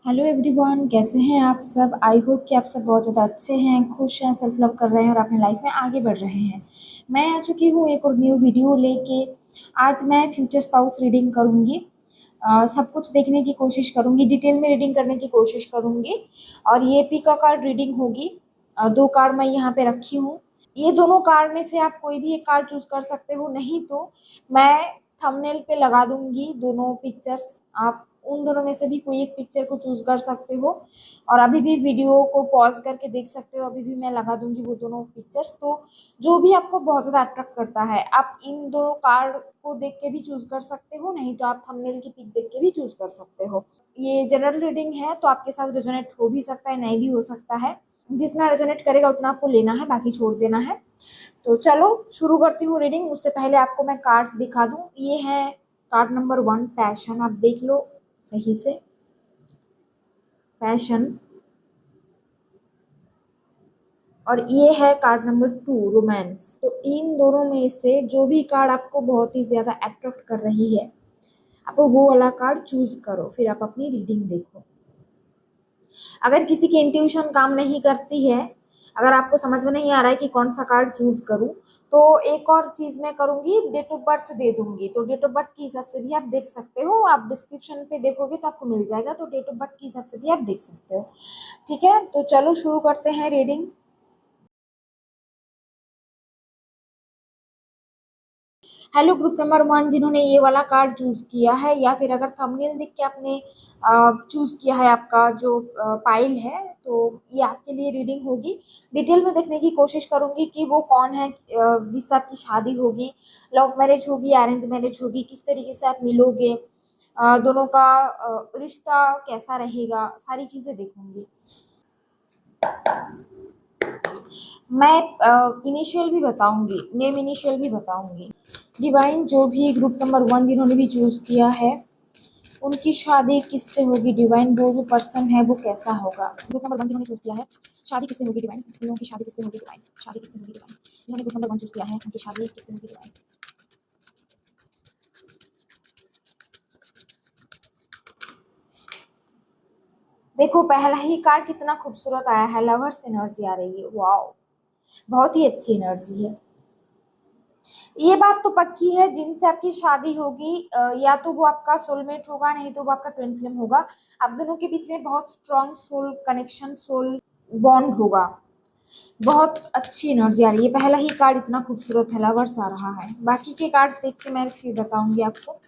Hello everyone, कैसे हैं आप सब। आई होप कि आप सब बहुत ज़्यादा अच्छे हैं, खुश हैं, सेल्फ लव कर रहे हैं और अपनी लाइफ में आगे बढ़ रहे हैं। मैं आ चुकी हूँ एक और न्यू वीडियो लेके। आज मैं फ्यूचर स्पाउस रीडिंग करूँगी। सब कुछ देखने की कोशिश करूँगी, डिटेल में रीडिंग करने की कोशिश करूँगी। और ये पी का कार्ड रीडिंग होगी। दो कार्ड मैं यहाँ पे रखी हूँ। ये दोनों कार्ड में से आप कोई भी एक कार्ड चूज कर सकते हो, नहीं तो मैं थंबनेल पे लगा दूंगी दोनों पिक्चर्स। आप उन दोनों में से भी कोई एक पिक्चर को चूज कर सकते हो और अभी भी वीडियो को पॉज करके देख सकते हो। अभी भी मैं लगा दूंगी वो दोनों पिक्चर्स। तो जो भी आपको बहुत ज़्यादा अट्रैक्ट करता है, आप इन दोनों कार्ड को देख के भी चूज कर सकते हो, नहीं तो आप थंबनेल की पिक देख के भी चूज कर सकते हो। ये जनरल रीडिंग है, तो आपके साथ रेजोनेट हो भी सकता है, नहीं भी हो सकता है। जितना रेजोनेट करेगा उतना आपको लेना है, बाकी छोड़ देना है। तो चलो शुरू करती हूँ रीडिंग। उससे पहले आपको मैं कार्ड्स दिखा दूं। ये है कार्ड नंबर 1, पैशन। आप देख लो सही से, पैशन। और ये है कार्ड नंबर 2, रोमांस। तो इन दोनों में से जो भी कार्ड आपको बहुत ही ज्यादा अट्रैक्ट कर रही है, आप वो वाला कार्ड चूज करो, फिर आप अपनी रीडिंग देखो। अगर किसी की इंट्यूशन काम नहीं करती है, अगर आपको समझ में नहीं आ रहा है कि कौन सा कार्ड चूज करूं, तो एक और चीज मैं करूंगी, डेट ऑफ बर्थ दे दूंगी। तो डेट ऑफ बर्थ के हिसाब से भी आप देख सकते हो। आप डिस्क्रिप्शन पे देखोगे तो आपको मिल जाएगा, तो डेट ऑफ बर्थ के हिसाब से भी आप देख सकते हो। ठीक है, तो चलो शुरू करते हैं रीडिंग। हेलो ग्रुप नंबर 1, जिन्होंने ये वाला कार्ड चूज किया है, या फिर अगर थंबनेल देख के आपने चूज किया है, आपका जो पाइल है, तो ये आपके लिए रीडिंग होगी। डिटेल में देखने की कोशिश करूंगी कि वो कौन है, जिससे आपकी शादी होगी, लव मैरिज होगी, अरेंज मैरिज होगी, किस तरीके से आप मिलोगे, दोनों का रिश्ता कैसा रहेगा, सारी चीजें देखूंगी। मैं इनिशियल भी बताऊंगी, नेम इनिशियल भी बताऊंगी। डिवाइन, जो भी ग्रुप नंबर 1 जिन्होंने भी चूज किया है, उनकी शादी किससे होगी डिवाइन। वो जो पर्सन है वो कैसा होगा। ग्रुप नंबर 1 जिन्होंने चूज किया है, शादी किससे होगी डिवाइन। उनकी शादी किससे होगी डिवाइन, शादी किससे होगी डिवाइन। जिन्होंने ग्रुप नंबर 1 चूज किया है, उनकी शादी किससे होगी डिवाइन। देखो पहला ही कार्ड कितना खूबसूरत आया है, लवर्स एनर्जी आ रही है। वाओ, बहुत ही अच्छी एनर्जी है। ये बात तो पक्की है, जिनसे आपकी शादी होगी या तो वो आपका सोलमेट होगा, नहीं तो वो आपका ट्विन फ्लेम होगा। आप दोनों के बीच में बहुत strong soul connection, soul bond होगा। बहुत अच्छी एनर्जी आ रही है। पहला ही कार्ड इतना खूबसूरत है, लवर्स आ रहा है। बाकी के कार्ड्स देख के मैं फिर बताऊंगी आपको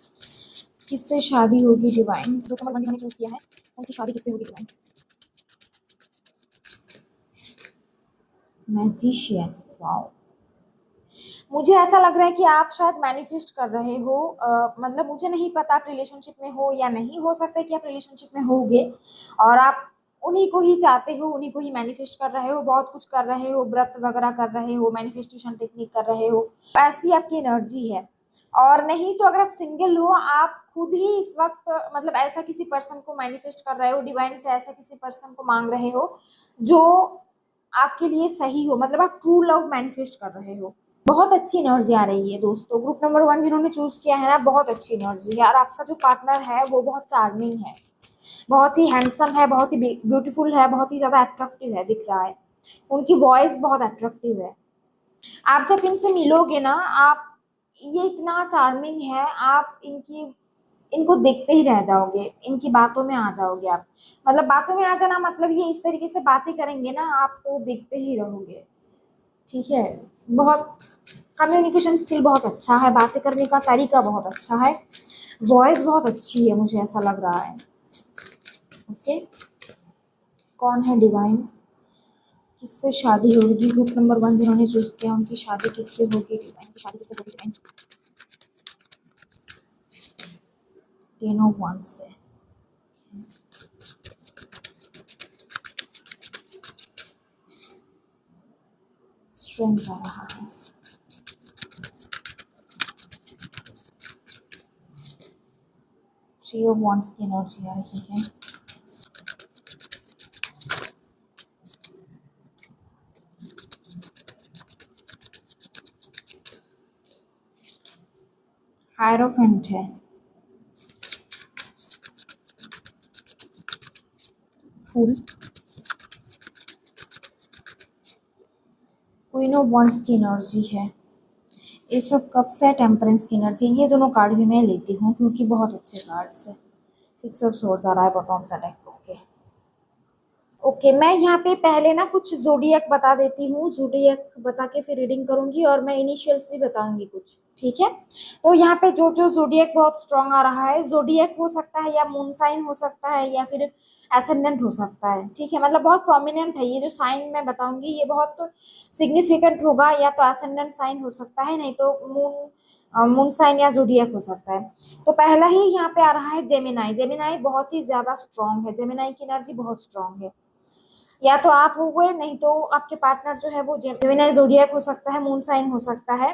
किससे शादी होगी डिवाइन। जो कमल बंदी मैंने चूज किया है, उनकी शादी किससे होगी डिवाइन। Magician, wow. मुझे ऐसा लग रहा है कि आप शायद मैनिफेस्ट कर रहे हो। मतलब मुझे नहीं पता आप रिलेशनशिप में हो या नहीं, हो सकता है कि आप रिलेशनशिप में होगे और आप उन्हीं को ही चाहते हो, उन्हीं को ही मैनिफेस्ट कर रहे हो, बहुत कुछ कर रहे हो, व्रत वगैरह कर रहे हो, मैनिफेस्टेशन टेक्निक कर रहे हो। ऐसी आपकी एनर्जी है। और नहीं तो अगर आप सिंगल हो, आप खुद ही इस वक्त मतलब ऐसा किसी पर्सन को मैनिफेस्ट कर रहे हो, डिवाइन से ऐसा किसी पर्सन को मांग रहे हो जो आपके लिए सही हो, मतलब आप ट्रू लव मैनिफेस्ट कर रहे हो। बहुत अच्छी एनर्जी आ रही है दोस्तों। ग्रुप नंबर 1 जिन्होंने चूज किया है ना, बहुत अच्छी एनर्जी है। और आपका जो पार्टनर है वो बहुत चार्मिंग है, बहुत ही हैंडसम है, बहुत ही ब्यूटीफुल है, बहुत ही ज्यादा अट्रैक्टिव है, दिख रहा है। उनकी वॉइस बहुत अट्रैक्टिव है। आप जब इनसे मिलोगे ना, आप, ये इतना चार्मिंग है, आप इनकी, इनको देखते ही रह जाओगे, इनकी बातों में आ जाओगे आप। मतलब बातों में आ जाना मतलब ये इस तरीके से बातें करेंगे ना, आप तो देखते ही रहोगे। ठीक है, बहुत कम्युनिकेशन स्किल बहुत अच्छा है, बातें करने का तरीका बहुत अच्छा है, वॉइस बहुत अच्छी है, मुझे ऐसा लग रहा है। ओके, कौन है डिवाइन, किससे शादी होगी। ग्रुप नंबर 1 जिन्होंने चूज किया, उनकी शादी किससे होगी डिवाइन की शादी किससे होगी डिवाइन। 10 ऑफ wands से। स्ट्रेंथ आ रहा है। 3 ऑफ wands की एनर्जी आ रही है। हायरोफेंट है। फूल, क्वीन ऑफ वंड्स की एनर्जी है, एस ऑफ कप्स है, टेम्परेंस की एनर्जी। ये दोनों कार्ड भी मैं लेती हूँ क्योंकि बहुत अच्छे कार्ड्स है। सिक्स ऑफ सोर्ड्स आ रहा है bottom of the deck. Okay okay, मैं यहाँ पे पहले ना कुछ ज़ोडिएक बता देती हूँ, ज़ोडिएक बता के फिर रीडिंग करूंगी और मैं इनिशियल्स भी बताऊंगी कुछ, ठीक है। तो यहाँ पे जो जो ज़ोडिएक बहुत स्ट्रांग आ रहा है, ज़ोडिएक हो सकता है या मून साइन हो सकता है या फिर एसेंडेंट हो सकता है, ठीक है। मतलब बहुत प्रोमिनेंट है ये जो साइन मैं बताऊंगी, ये बहुत सिग्निफिकेंट होगा। या तो एसेंडेंट साइन हो सकता है, नहीं तो मून साइन या ज़ोडिएक हो सकता है। तो पहला ही यहाँ पे आ रहा है जेमिनाई। जेमिनाई बहुत ही ज्यादा स्ट्रांग है, जेमिनाई की एनर्जी बहुत स्ट्रांग है। या तो आप हो गए, नहीं तो आपके पार्टनर जो है वो जेमिनी जोडियक हो सकता है, मून साइन हो सकता है।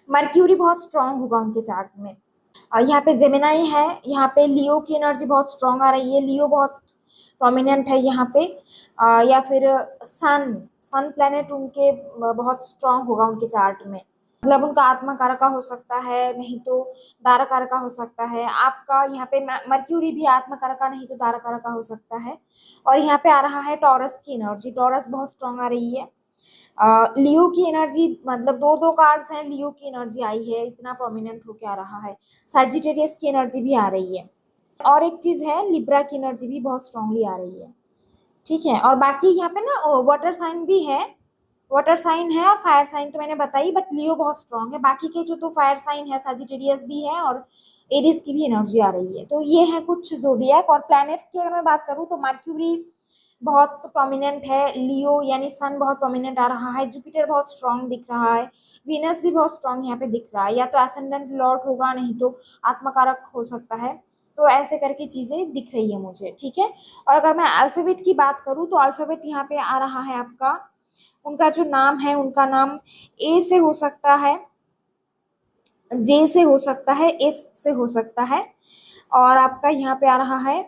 मर्क्यूरी बहुत स्ट्रांग होगा उनके चार्ट में। यहाँ पे जेमिनाई है, यहाँ पे लियो की एनर्जी बहुत स्ट्रांग आ रही है, लियो बहुत प्रोमिनेंट है यहाँ पे। या फिर सन, सन प्लेनेट उनके बहुत स्ट्रांग होगा उनके चार्ट में। मतलब उनका आत्मा कारक का हो सकता है, नहीं तो दारा कारक का हो सकता है। आपका यहाँ पे मर्क्यूरी भी आत्मा कारक का, नहीं तो दारा कारक का हो सकता है। और यहाँ पे आ रहा है टॉरस की एनर्जी, टॉरस बहुत स्ट्रांग आ रही है। लियो की एनर्जी, मतलब दो दो कार्ड्स हैं, लियो की एनर्जी आई है, इतना प्रोमिनेंट होके आ रहा है। सजिटेरियस की एनर्जी भी आ रही है। और एक चीज है, लिब्रा की एनर्जी भी बहुत स्ट्रांगली आ रही है, ठीक है। और बाकी यहाँ पे ना वाटर साइन भी है, वाटर साइन है और फायर साइन तो मैंने बताई, बट लियो बहुत स्ट्रांग है। बाकी के जो तो फायर साइन है, सजिटेरियस भी है और एरिस की भी एनर्जी आ रही है। तो ये है कुछ जोडियक। और प्लैनेट्स की अगर मैं बात करूँ तो मर्क्यूरी बहुत प्रोमिनेंट है, लियो यानी सन बहुत प्रोमिनेंट आ रहा है, जुपिटर बहुत स्ट्रांग दिख रहा है, वीनस भी बहुत स्ट्रांग यहाँ पे दिख रहा है। या तो एसेंडेंट लॉर्ड होगा, नहीं तो आत्मकारक हो सकता है। तो ऐसे करके चीजें दिख रही है मुझे, ठीक है। और अगर मैं अल्फाबेट की बात करूँ तो अल्फाबेट यहाँ पे आ रहा है आपका, उनका जो नाम है, उनका नाम ए से हो सकता है, जे से हो सकता है, एस से हो सकता है। और आपका यहाँ पे आ रहा है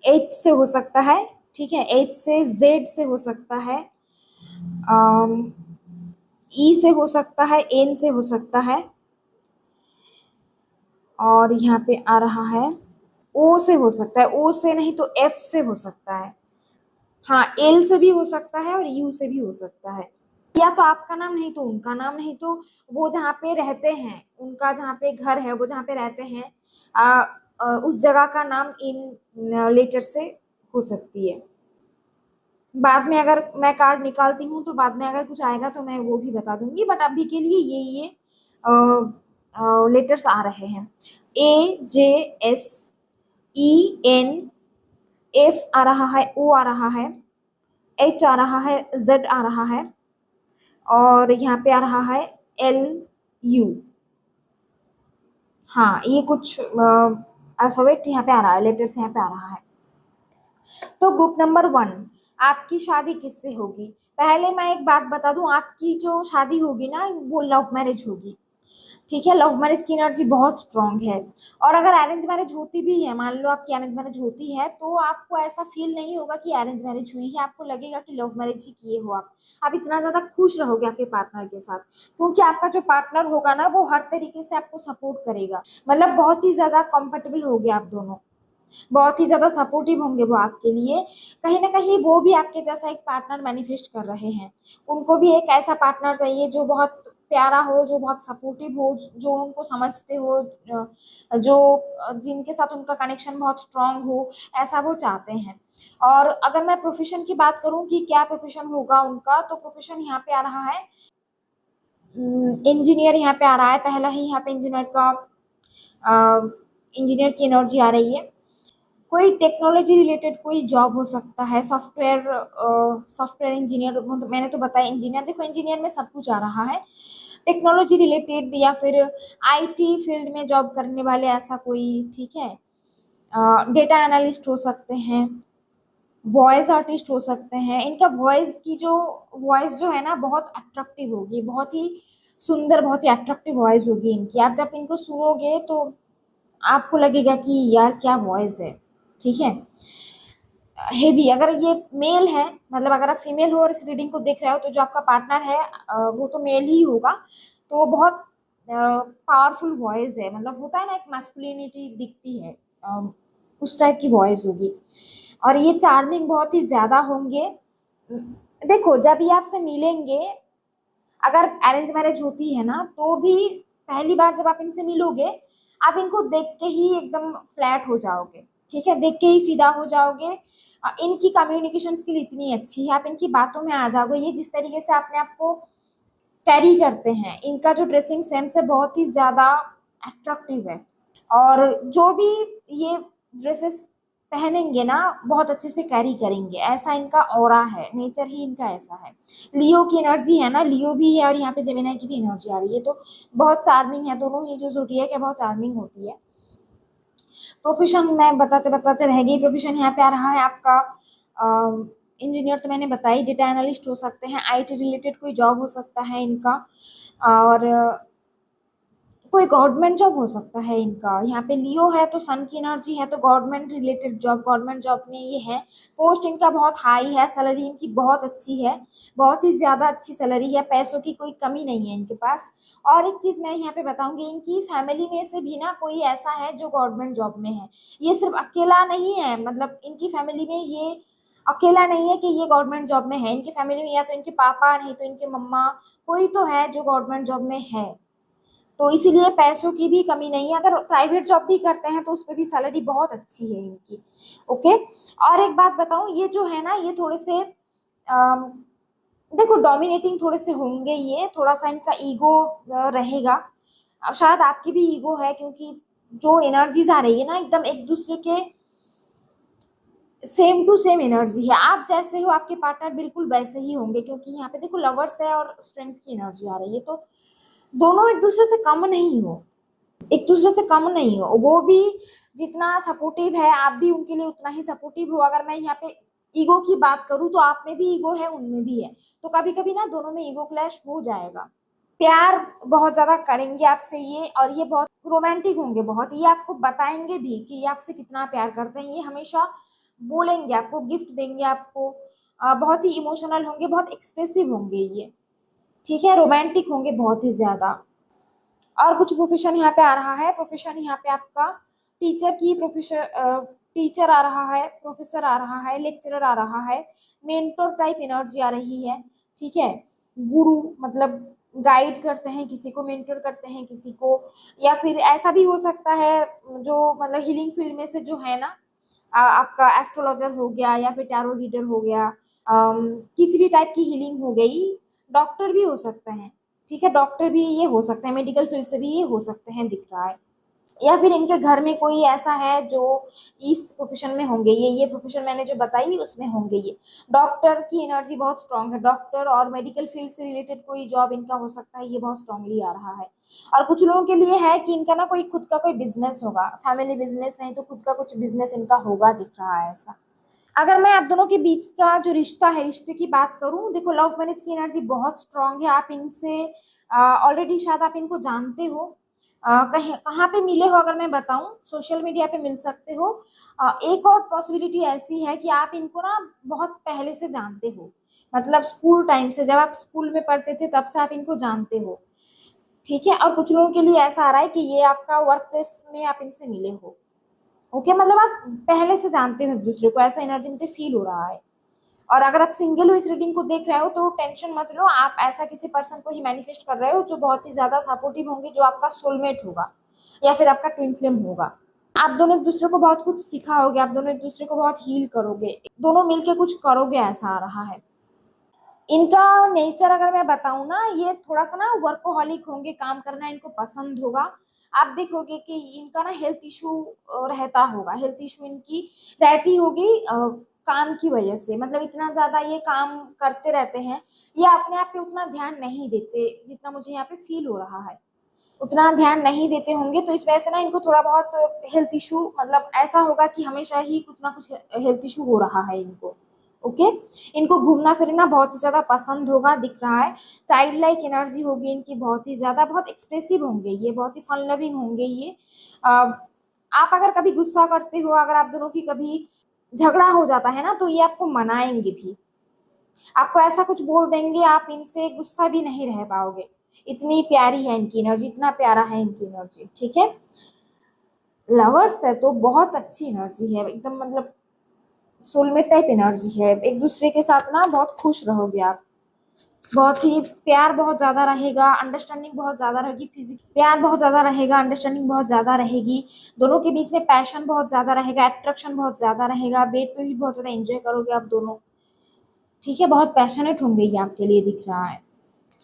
एच से हो सकता है, ठीक है। एच से, जेड से हो सकता है, ई से हो सकता है, एन से हो सकता है। और यहाँ पे आ रहा है ओ से हो सकता है, ओ से नहीं तो एफ से हो सकता है। हाँ, एल से भी हो सकता है और यू से भी हो सकता है। या तो आपका नाम, नहीं तो उनका नाम, नहीं तो वो जहाँ पे रहते हैं, उनका जहाँ पे घर है, वो जहाँ पे रहते हैं, उस जगह का नाम इन लेटर से हो सकती है। बाद में अगर मैं कार्ड निकालती हूँ तो बाद में अगर कुछ आएगा तो मैं वो भी बता दूंगी, बट अभी के लिए ये लेटर्स आ रहे हैं। ए, जे, एस, ई, एन, एफ आ रहा है, ओ आ रहा है, एच आ रहा है, जेड आ रहा है और यहाँ पे आ रहा है एल, यू। हाँ, ये कुछ अल्फाबेट यहाँ पे आ रहा है, लेटर्स यहाँ पे आ रहा है। तो ग्रुप नंबर 1, आपकी शादी किससे होगी? पहले मैं एक बात बता दूं, आपकी जो शादी होगी ना वो लव मैरिज होगी, ठीक है। लव मैरिज की एनर्जी बहुत स्ट्रांग है। और अगर अरेंज मैरिज होती भी है, मान लो आपकी अरेंज मैरिज होती है, तो आपको ऐसा फील नहीं होगा कि अरेंज मैरिज हुई है, आपको लगेगा कि लव मैरिज ही किए हो आप इतना ज्यादा खुश रहोगे आपके पार्टनर के साथ, क्योंकि आपका जो पार्टनर होगा ना वो हर तरीके से आपको सपोर्ट करेगा। मतलब बहुत ही ज्यादा कंफर्टेबल हो गया आप दोनों, बहुत ही ज्यादा सपोर्टिव होंगे वो आपके लिए। कहीं ना कहीं वो भी आपके जैसा एक पार्टनर मैनिफेस्ट कर रहे हैं। उनको भी एक ऐसा पार्टनर चाहिए जो बहुत प्यारा हो, जो बहुत सपोर्टिव हो, जो उनको समझते हो, जो जिनके साथ उनका कनेक्शन बहुत स्ट्रांग हो, ऐसा वो चाहते हैं। और अगर मैं प्रोफेशन की बात करूं कि क्या प्रोफेशन होगा उनका, तो प्रोफेशन यहाँ पे आ रहा है इंजीनियर। यहाँ पे आ रहा है पहला ही, यहाँ पे इंजीनियर का, इंजीनियर की एनर्जी आ रही है। कोई टेक्नोलॉजी रिलेटेड कोई जॉब हो सकता है, सॉफ्टवेयर, सॉफ्टवेयर इंजीनियर। मैंने तो बताया इंजीनियर, देखो इंजीनियर में सब कुछ आ रहा है। टेक्नोलॉजी रिलेटेड या फिर आईटी फील्ड में जॉब करने वाले, ऐसा कोई, ठीक है। डेटा एनालिस्ट हो सकते हैं, वॉइस आर्टिस्ट हो सकते हैं। इनका वॉइस जो है ना बहुत अट्रैक्टिव होगी, बहुत ही सुंदर, बहुत ही अट्रैक्टिव वॉइस होगी इनकी। आप जब इनको सुनोगे तो आपको लगेगा कि यार क्या वॉइस है, ठीक है। हेवी, अगर ये मेल है, मतलब अगर आप फीमेल हो और इस रीडिंग को देख रहे हो तो जो आपका पार्टनर है वो तो मेल ही होगा। तो बहुत पावरफुल वॉइस है, मतलब होता है ना एक मैस्कुलिनिटी दिखती है उस टाइप की वॉइस होगी। और ये चार्मिंग बहुत ही ज्यादा होंगे। देखो जब ये आपसे मिलेंगे, अगर अरेंज मैरिज होती है ना, तो भी पहली बार जब आप इनसे मिलोगे, आप इनको देख के ही एकदम फ्लैट हो जाओगे। ठीक है, देख के ही फिदा हो जाओगे। इनकी कम्युनिकेशन स्किल इतनी अच्छी है, आप इनकी बातों में आ जाओगे। ये जिस तरीके से अपने आप को कैरी करते हैं, इनका जो ड्रेसिंग सेंस है बहुत ही ज्यादा अट्रैक्टिव है। और जो भी ये ड्रेसेस पहनेंगे ना, बहुत अच्छे से कैरी करेंगे, ऐसा इनका ऑरा है, नेचर ही इनका ऐसा है। लियो की एनर्जी है ना, लियो भी है और यहाँ पे जेमिनी की भी एनर्जी आ रही है, तो बहुत चार्मिंग है दोनों ही जो ज़ोडिएक है, बहुत चार्मिंग होती है। प्रोफेशन मैं बताते बताते रह गई। प्रोफेशन यहाँ पे आ रहा है आपका इंजीनियर, तो मैंने बताई। डेटा एनालिस्ट हो सकते हैं, आईटी रिलेटेड कोई जॉब हो सकता है इनका, और कोई गवर्नमेंट जॉब हो सकता है इनका। यहाँ पे लियो है तो सन की एनर्जी है, तो government related job, government job में ये है। पोस्ट इनका बहुत हाई है, सैलरी इनकी बहुत अच्छी है, बहुत ही ज्यादा अच्छी सैलरी है, पैसों की कोई कमी नहीं है इनके पास। और एक चीज मैं यहाँ पे बताऊंगी, इनकी फैमिली में से भी ना कोई ऐसा है जो गवर्नमेंट जॉब में है। ये सिर्फ अकेला नहीं है, मतलब इनकी फैमिली में ये अकेला नहीं है कि ये गवर्नमेंट जॉब में है। इनकी फैमिली में या तो इनके पापा, नहीं तो इनके मम्मा, कोई तो है जो गवर्नमेंट जॉब में है। तो इसीलिए पैसों की भी कमी नहीं है। अगर प्राइवेट जॉब भी करते हैं तो उस पर भी सैलरी बहुत अच्छी है इनकी। ओके। और एक बात बताऊं, ये जो है ना, ये थोड़े से देखो डोमिनेटिंग थोड़े से होंगे, ये थोड़ा सा इनका ईगो रहेगा। शायद आपकी भी ईगो है, क्योंकि जो एनर्जीज आ रही है ना, एकदम एक दूसरे के सेम टू सेम एनर्जी है। आप जैसे हो आपके पार्टनर बिल्कुल वैसे ही होंगे, क्योंकि यहाँ पे देखो लवर्स है और स्ट्रेंथ की एनर्जी आ रही है, तो दोनों एक दूसरे से कम नहीं हो, एक दूसरे से कम नहीं हो। वो भी जितना सपोर्टिव है, आप भी उनके लिए उतना ही सपोर्टिव हो। अगर मैं यहाँ पे ईगो की बात करूँ तो आप में भी ईगो है, उनमें भी है, तो कभी कभी ना दोनों में ईगो क्लैश हो जाएगा। प्यार बहुत ज्यादा करेंगे आपसे ये, और ये बहुत रोमांटिक होंगे, बहुत ये आपको बताएंगे भी कि ये आपसे कितना प्यार करते हैं। ये हमेशा बोलेंगे, आपको गिफ्ट देंगे, आपको बहुत ही इमोशनल होंगे, बहुत एक्सप्रेसिव होंगे ये। ठीक है, रोमांटिक होंगे बहुत ही ज्यादा। और कुछ प्रोफेशन यहाँ पे आ रहा है। प्रोफेशन यहाँ पे आपका टीचर की प्रोफेशन, टीचर आ रहा है, प्रोफेसर आ रहा है, लेक्चरर आ रहा है, मेंटोर टाइप एनर्जी आ रही है। ठीक है, गुरु मतलब गाइड करते हैं किसी को, मेंटोर करते हैं किसी को। या फिर ऐसा भी हो सकता है जो मतलब हीलिंग फील्ड में से जो है ना, आपका एस्ट्रोलॉजर हो गया या फिर टैरो रीडर हो गया, किसी भी टाइप की हीलिंग हो गई। डॉक्टर भी हो सकते हैं। ठीक है, डॉक्टर भी ये हो सकते हैं, मेडिकल फील्ड से भी ये हो सकते हैं, दिख रहा है। या फिर इनके घर में कोई ऐसा है जो इस प्रोफेशन में होंगे, ये प्रोफेशन मैंने जो बताई उसमें होंगे ये। डॉक्टर की एनर्जी बहुत स्ट्रांग है, डॉक्टर और मेडिकल फील्ड से रिलेटेड कोई जॉब इनका हो सकता है, ये बहुत स्ट्रांगली आ रहा है। और कुछ लोगों के लिए है कि इनका ना कोई खुद का कोई बिजनेस होगा, फैमिली बिजनेस नहीं तो खुद का कुछ बिजनेस इनका होगा, दिख रहा है ऐसा। अगर मैं आप दोनों के बीच का जो रिश्ता है, रिश्ते की बात करूं, देखो लव मैरिज की एनर्जी बहुत स्ट्रांग है। आप इनसे ऑलरेडी शायद आप इनको जानते हो। कहीं कहाँ पे मिले हो अगर मैं बताऊं, सोशल मीडिया पे मिल सकते हो। एक और पॉसिबिलिटी ऐसी है कि आप इनको ना बहुत पहले से जानते हो, मतलब स्कूल टाइम से, जब आप स्कूल में पढ़ते थे तब से आप इनको जानते हो। ठीक है, और कुछ लोगों के लिए ऐसा आ रहा है कि ये आपका वर्क प्लेस में आप इनसे मिले हो। ओके, मतलब आप पहले से जानते हो एक दूसरे को, ऐसा एनर्जी मुझे फील हो रहा है। और अगर आप सिंगल हो, इस रीडिंग को देख रहे हो, तो टेंशन मत लो, आप ऐसा किसी पर्सन को ही मैनिफेस्ट कर रहे हो जो बहुत ही ज्यादा सपोर्टिव होंगे, जो आपका सोलमेट होगा या फिर आपका ट्विन फ्लेम होगा। आप दोनों एक दूसरे को बहुत कुछ सिखाओगे, आप दोनों एक दूसरे को बहुत हील करोगे, दोनों मिलके कुछ करोगे, ऐसा आ रहा है। इनका नेचर अगर मैं बताऊं ना, ये थोड़ा सा ना वर्कोहॉलिक होंगे, काम करना इनको पसंद होगा। आप देखोगे कि इनका ना हेल्थ इशू रहता होगा, हेल्थ इशू इनकी रहती होगी काम की वजह से, मतलब इतना ज्यादा ये काम करते रहते हैं। ये अपने आप पे उतना ध्यान नहीं देते जितना मुझे यहाँ पे फील हो रहा है, उतना ध्यान नहीं देते होंगे, तो इस वजह से ना इनको थोड़ा बहुत हेल्थ इशू, मतलब ऐसा होगा कि हमेशा ही कुछ ना कुछ हेल्थ इशू हो रहा है इनको। ओके। इनको घूमना फिरना बहुत ही ज्यादा पसंद होगा, दिख रहा है। चाइल्ड लाइक एनर्जी होगी इनकी बहुत ही ज्यादा, बहुत एक्सप्रेसिव होंगे ये, बहुत ही फन लविंग होंगे ये। आप अगर कभी गुस्सा करते हो, अगर आप दोनों की कभी झगड़ा हो जाता है ना, तो ये आपको मनाएंगे भी, आपको ऐसा कुछ बोल देंगे, आप इनसे गुस्सा भी नहीं रह पाओगे। इतनी प्यारी है इनकी एनर्जी, इतना प्यारा है इनकी एनर्जी। ठीक है, लवर्स है तो बहुत अच्छी एनर्जी है, एकदम मतलब सोलमेट टाइप एनर्जी है। एक दूसरे के साथ ना बहुत खुश रहोगे आप, बहुत ही प्यार बहुत ज्यादा रहेगा, अंडरस्टैंडिंग बहुत ज्यादा रहेगी, प्यार बहुत ज्यादा रहेगा, अंडरस्टैंडिंग बहुत ज्यादा रहेगी, दोनों के बीच में पैशन बहुत ज्यादा रहेगा, अट्रैक्शन बहुत ज्यादा रहेगा, बेड पे भी बहुत ज्यादा एंजॉय करोगे आप दोनों। ठीक है, बहुत पैशनेट होंगे ये आपके लिए दिख रहा है।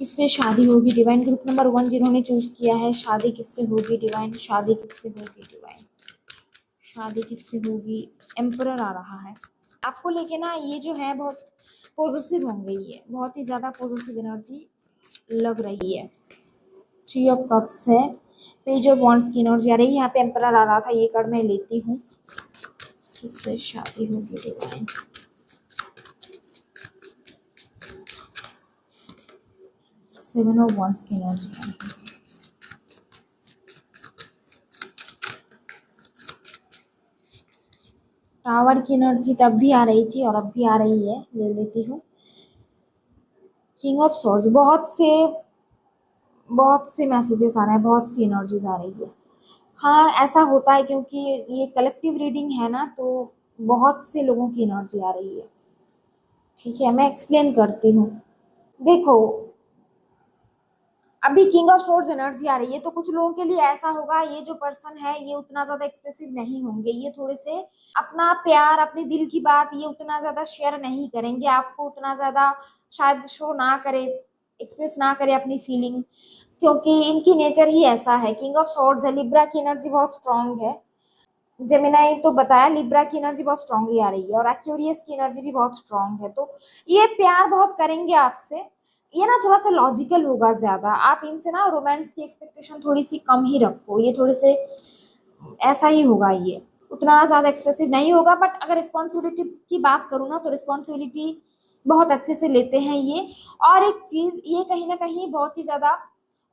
किससे शादी होगी डिवाइन, ग्रुप नंबर 1 जिन्होंने चूज किया है, शादी किससे होगी डिवाइन, शादी किससे होगी डिवाइन, शादी किससे होगी। एम्परर आ रहा है आपको लेके ना, ये जो है बहुत पॉजिटिव होंगे, ये बहुत ही ज्यादा पॉजिटिव एनर्जी लग रही है। 3 ऑफ कप्स है, पेज ऑफ वॉन्ड्स की एनर्जी आ रही है, यहाँ पे एम्परर आ रहा था, ये कार्ड मैं लेती हूँ। किससे शादी होगी डिवाइन, 7 ऑफ वॉन्ड्स की एनर्जी आ रही है। टावर की एनर्जी तब भी आ रही थी और अब भी आ रही है, ले लेती हूँ। किंग ऑफ सॉर्ड्स, बहुत से मैसेजेस आ रहे हैं, बहुत सी एनर्जीज आ रही है। हाँ ऐसा होता है क्योंकि ये कलेक्टिव रीडिंग है ना, तो बहुत से लोगों की एनर्जी आ रही है। ठीक है, मैं एक्सप्लेन करती हूँ। देखो, अभी किंग ऑफ सोर्ड्स एनर्जी आ रही है तो कुछ लोगों के लिए ऐसा होगा, ये जो पर्सन है ये उतना ज्यादा एक्सप्रेसिव नहीं होंगे, ये थोड़े से अपना प्यार, अपने दिल की बात ये उतना ज्यादा शेयर नहीं करेंगे, आपको उतना ज्यादा शायद शो ना करे, एक्सप्रेस ना करे अपनी फीलिंग, क्योंकि इनकी नेचर ही ऐसा है। किंग ऑफ सोर्ड्स है, लिब्रा की एनर्जी बहुत स्ट्रांग है। जेमिनाई तो बताया, लिब्रा की एनर्जी बहुत स्ट्रांगली आ रही है और एक्वेरियस की एनर्जी भी बहुत स्ट्रांग है, तो ये प्यार बहुत करेंगे आपसे। ये ना थोड़ा सा लॉजिकल होगा ज्यादा, आप इनसे ना रोमांस की एक्सपेक्टेशन थोड़ी सी कम ही रखो, ये थोड़े से ऐसा ही होगा, ये उतना ज्यादा एक्सप्रेसिव नहीं होगा। बट अगर रिस्पॉन्सिबिलिटी की बात करूँ ना, तो रिस्पॉन्सिबिलिटी बहुत अच्छे से लेते हैं ये। और एक चीज, ये कहीं ना कहीं बहुत ही ज्यादा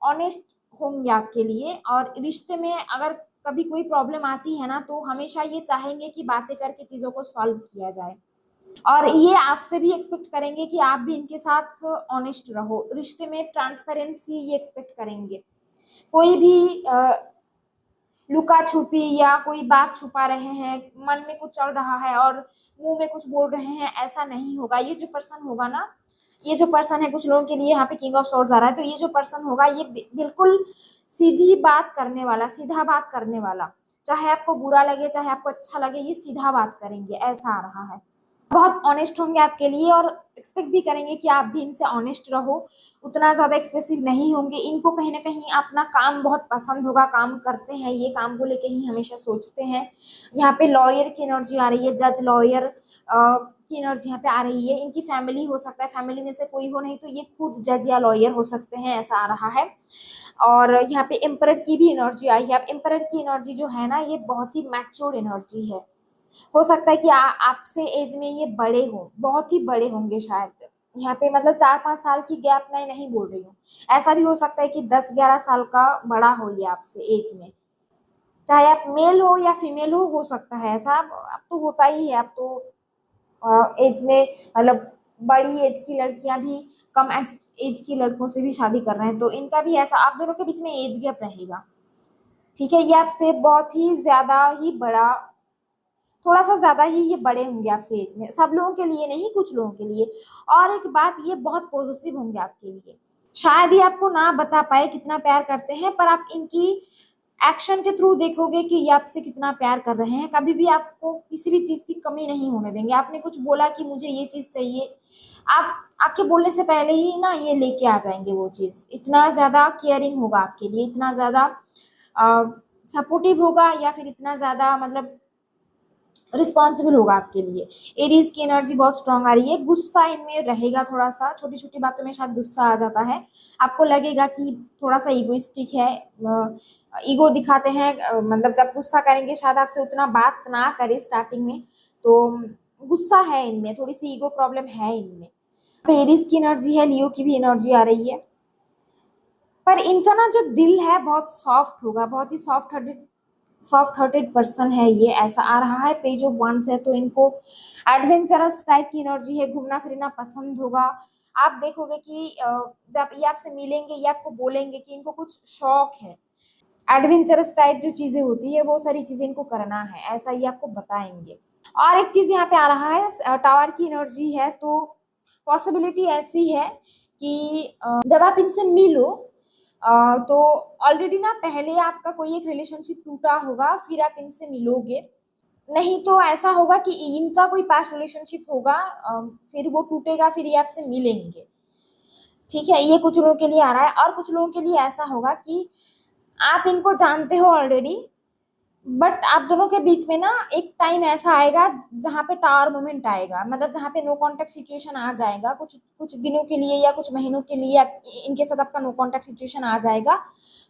ऑनेस्ट होंगे आपके लिए, और रिश्ते में अगर कभी कोई प्रॉब्लम आती है ना, तो हमेशा ये चाहेंगे कि बातें करके चीजों को सॉल्व किया जाए, और ये आपसे भी एक्सपेक्ट करेंगे कि आप भी इनके साथ ऑनेस्ट रहो, रिश्ते में ट्रांसपेरेंसी ये एक्सपेक्ट करेंगे। कोई भी लुका छुपी या कोई बात छुपा रहे हैं, मन में कुछ चल रहा है और मुंह में कुछ बोल रहे हैं, ऐसा नहीं होगा। ये जो पर्सन होगा ना, ये जो पर्सन है, कुछ लोगों के लिए यहाँ पे किंग ऑफ सॉर्ड्स आ रहा है, तो ये जो पर्सन होगा ये बिल्कुल सीधी बात करने वाला, सीधा बात करने वाला, चाहे आपको बुरा लगे चाहे आपको अच्छा लगे, ये सीधा बात करेंगे, ऐसा आ रहा है। बहुत ऑनेस्ट होंगे आपके लिए और एक्सपेक्ट भी करेंगे कि आप भी इनसे ऑनेस्ट रहो, उतना ज्यादा एक्सप्रेसिव नहीं होंगे। इनको कहीं ना कहीं अपना काम बहुत पसंद होगा, काम करते हैं ये, काम को लेके ही हमेशा सोचते हैं। यहाँ पे लॉयर की एनर्जी आ रही है, जज लॉयर की एनर्जी यहाँ पे आ रही है। इनकी फैमिली हो सकता है, फैमिली में से कोई हो, नहीं तो ये खुद जज या लॉयर हो सकते हैं, ऐसा आ रहा है। और यहाँ पे एम्परर की भी एनर्जी आई है। अब एम्परर की एनर्जी जो है ना, ये बहुत ही मैच्योर एनर्जी है। हो सकता है कि आपसे एज में ये बड़े हो, बहुत ही बड़े होंगे शायद। यहाँ पे मतलब 4-5 साल की गैप मैं नहीं बोल रही हूँ, ऐसा भी हो सकता है कि 10-11 साल का बड़ा हो ये आपसे एज में, चाहे आप मेल हो या फीमेल हो सकता है ऐसा। अब तो होता ही है, अब तो एज में मतलब बड़ी एज की लड़कियां भी कम एज की लड़कों से भी शादी कर रहे हैं, तो इनका भी ऐसा, आप दोनों के बीच में एज गैप रहेगा। ठीक है, ये आपसे बहुत ही ज्यादा ही बड़ा, थोड़ा सा ज्यादा ही ये बड़े होंगे आपसे एज में, सब लोगों के लिए नहीं, कुछ लोगों के लिए। और एक बात, ये बहुत पॉजिटिव होंगे आपके लिए, शायद ये आपको ना बता पाए कितना प्यार करते हैं, पर आप इनकी एक्शन के थ्रू देखोगे कि ये आपसे कितना प्यार कर रहे हैं। कभी भी आपको किसी भी चीज की कमी नहीं होने देंगे। आपने कुछ बोला कि मुझे ये चीज चाहिए, आप आपके बोलने से पहले ही ना ये लेके आ जाएंगे वो चीज। इतना ज्यादा केयरिंग होगा आपके लिए, इतना ज्यादा सपोर्टिव होगा, या फिर इतना ज्यादा मतलब रिस्पॉन्सिबल होगा आपके लिए। एरीज की एनर्जी बहुत स्ट्रांग आ रही है। गुस्सा इनमें रहेगा, थोड़ा सा छोटी छोटी बातों में शायद गुस्सा आ जाता है, आपको लगेगा कि थोड़ा सा ईगोइस्टिक है, ईगो दिखाते हैं। मतलब जब गुस्सा करेंगे शायद आपसे उतना बात ना करे स्टार्टिंग में, तो गुस्सा है इनमें, थोड़ी सी ईगो प्रॉब्लम है इनमें। एरीज की एनर्जी है, लियो की भी एनर्जी आ रही है, पर इनका ना जो दिल है बहुत सॉफ्ट होगा, बहुत ही सॉफ्ट हार्टेड पर्सन है ये, ऐसा आ रहा है। पेज ऑफ वंस है, तो इनको एडवेंचरस टाइप की एनर्जी है, घूमना फिरना पसंद होगा। आप देखोगे कि जब ये आपसे मिलेंगे, ये आपको बोलेंगे कि इनको कुछ शौक है, एडवेंचरस टाइप जो चीजें होती है वो सारी चीजें इनको करना है, ऐसा ये आपको बताएंगे। और एक चीज यहाँ पे आ रहा है, टावर की एनर्जी है, तो पॉसिबिलिटी ऐसी है कि जब आप इनसे मिलो तो ऑलरेडी ना पहले आपका कोई एक रिलेशनशिप टूटा होगा, फिर आप इनसे मिलोगे। नहीं तो ऐसा होगा कि इनका कोई पास्ट रिलेशनशिप होगा, फिर वो टूटेगा, फिर ये आपसे मिलेंगे। ठीक है, ये कुछ लोगों के लिए आ रहा है। और कुछ लोगों के लिए ऐसा होगा कि आप इनको जानते हो ऑलरेडी, बट आप दोनों के बीच में ना एक टाइम ऐसा आएगा जहाँ पे टावर मोमेंट आएगा, मतलब जहाँ पे नो कांटेक्ट सिचुएशन आ जाएगा, कुछ कुछ दिनों के लिए या कुछ महीनों के लिए इनके साथ आपका नो कांटेक्ट सिचुएशन आ जाएगा।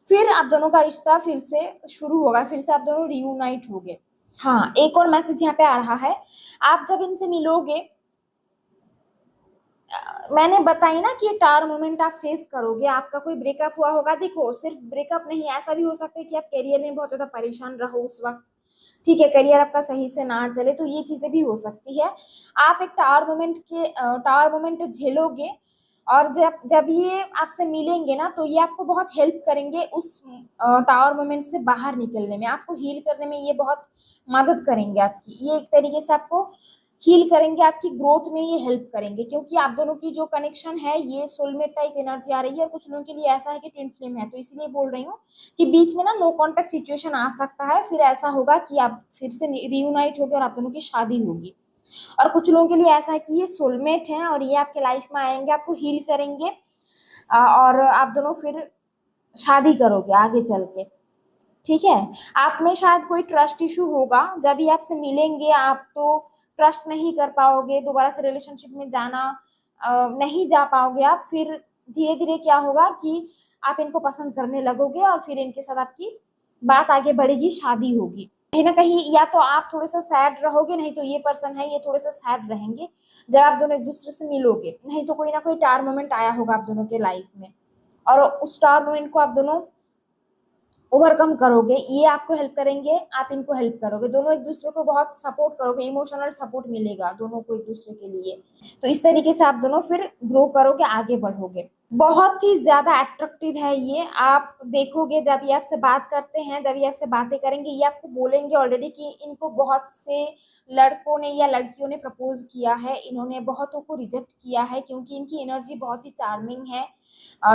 फिर आप दोनों का रिश्ता फिर से शुरू होगा, फिर से आप दोनों रियूनाइट होगे। हाँ, एक और मैसेज यहाँ पे आ रहा है, आप जब इनसे मिलोगे, मैंने बताई ना कि टावर मोमेंट आप फेस करोगे, आपका कोई ब्रेकअप हुआ होगा। देखो, सिर्फ ब्रेकअप नहीं, ऐसा भी हो सकता है कि आप करियर में बहुत ज्यादा परेशान रहो उस वक्त। ठीक है, करियर आपका सही से ना चले, तो ये चीजें भी हो सकती है। आप एक टावर मोमेंट झेलोगे, और जब जब ये आपसे मिलेंगे ना, तो ये आपको बहुत हेल्प करेंगे उस टावर मोमेंट से बाहर निकलने में, आपको हील करने में ये बहुत मदद करेंगे आपकी। ये एक तरीके से आपको हील करेंगे, आपकी ग्रोथ में ये हेल्प करेंगे, क्योंकि आप दोनों की जो कनेक्शन है ये सोलमेट टाइप एनर्जी आ रही है। और कुछ लोगों के लिए ऐसा है कि ट्विन फ्लेम है, तो इसलिए बोल रही हूँ कि बीच में ना नो कांटेक्ट सिचुएशन आ सकता है, फिर ऐसा होगा कि आप फिर से रियूनाइट होगे और आप दोनों की शादी होगी। और कुछ लोगों के लिए ऐसा है कि ये सोलमेट है और ये आपके लाइफ में आएंगे, आपको हील करेंगे, और आप दोनों फिर शादी करोगे आगे चल के। ठीक है, आप में शायद कोई ट्रस्ट इशू होगा, जब भी आपसे मिलेंगे आप तो ट्रस्ट नहीं कर पाओगे, दोबारा से रिलेशनशिप में जाना नहीं जा पाओगे आप। फिर धीरे धीरे क्या होगा कि आप इनको पसंद करने लगोगे और फिर इनके साथ आपकी बात आगे बढ़ेगी, शादी होगी। कहीं ना कहीं या तो आप थोड़े सा सैड रहोगे, नहीं तो ये पर्सन है ये थोड़े से सैड रहेंगे जब आप दोनों एक दूसरे से मिलोगे। नहीं तो कोई ना कोई टार मोमेंट आया होगा आप दोनों के लाइफ में, और उस टार मोमेंट को आप दोनों ओवरकम करोगे। ये आपको हेल्प करेंगे, आप इनको हेल्प करोगे, दोनों एक दूसरे को बहुत सपोर्ट करोगे, इमोशनल सपोर्ट मिलेगा दोनों को एक दूसरे के लिए। तो इस तरीके से आप दोनों फिर ग्रो करोगे, आगे बढ़ोगे। बहुत ही ज्यादा अट्रैक्टिव है ये, आप देखोगे जब ये आपसे बात करते हैं, जब ये आपसे बातें करेंगे, ये आपको बोलेंगे ऑलरेडी कि इनको बहुत से लड़कों ने या लड़कियों ने प्रपोज किया है, इन्होंने बहुतों को रिजेक्ट किया है, क्योंकि इनकी एनर्जी बहुत ही चार्मिंग है।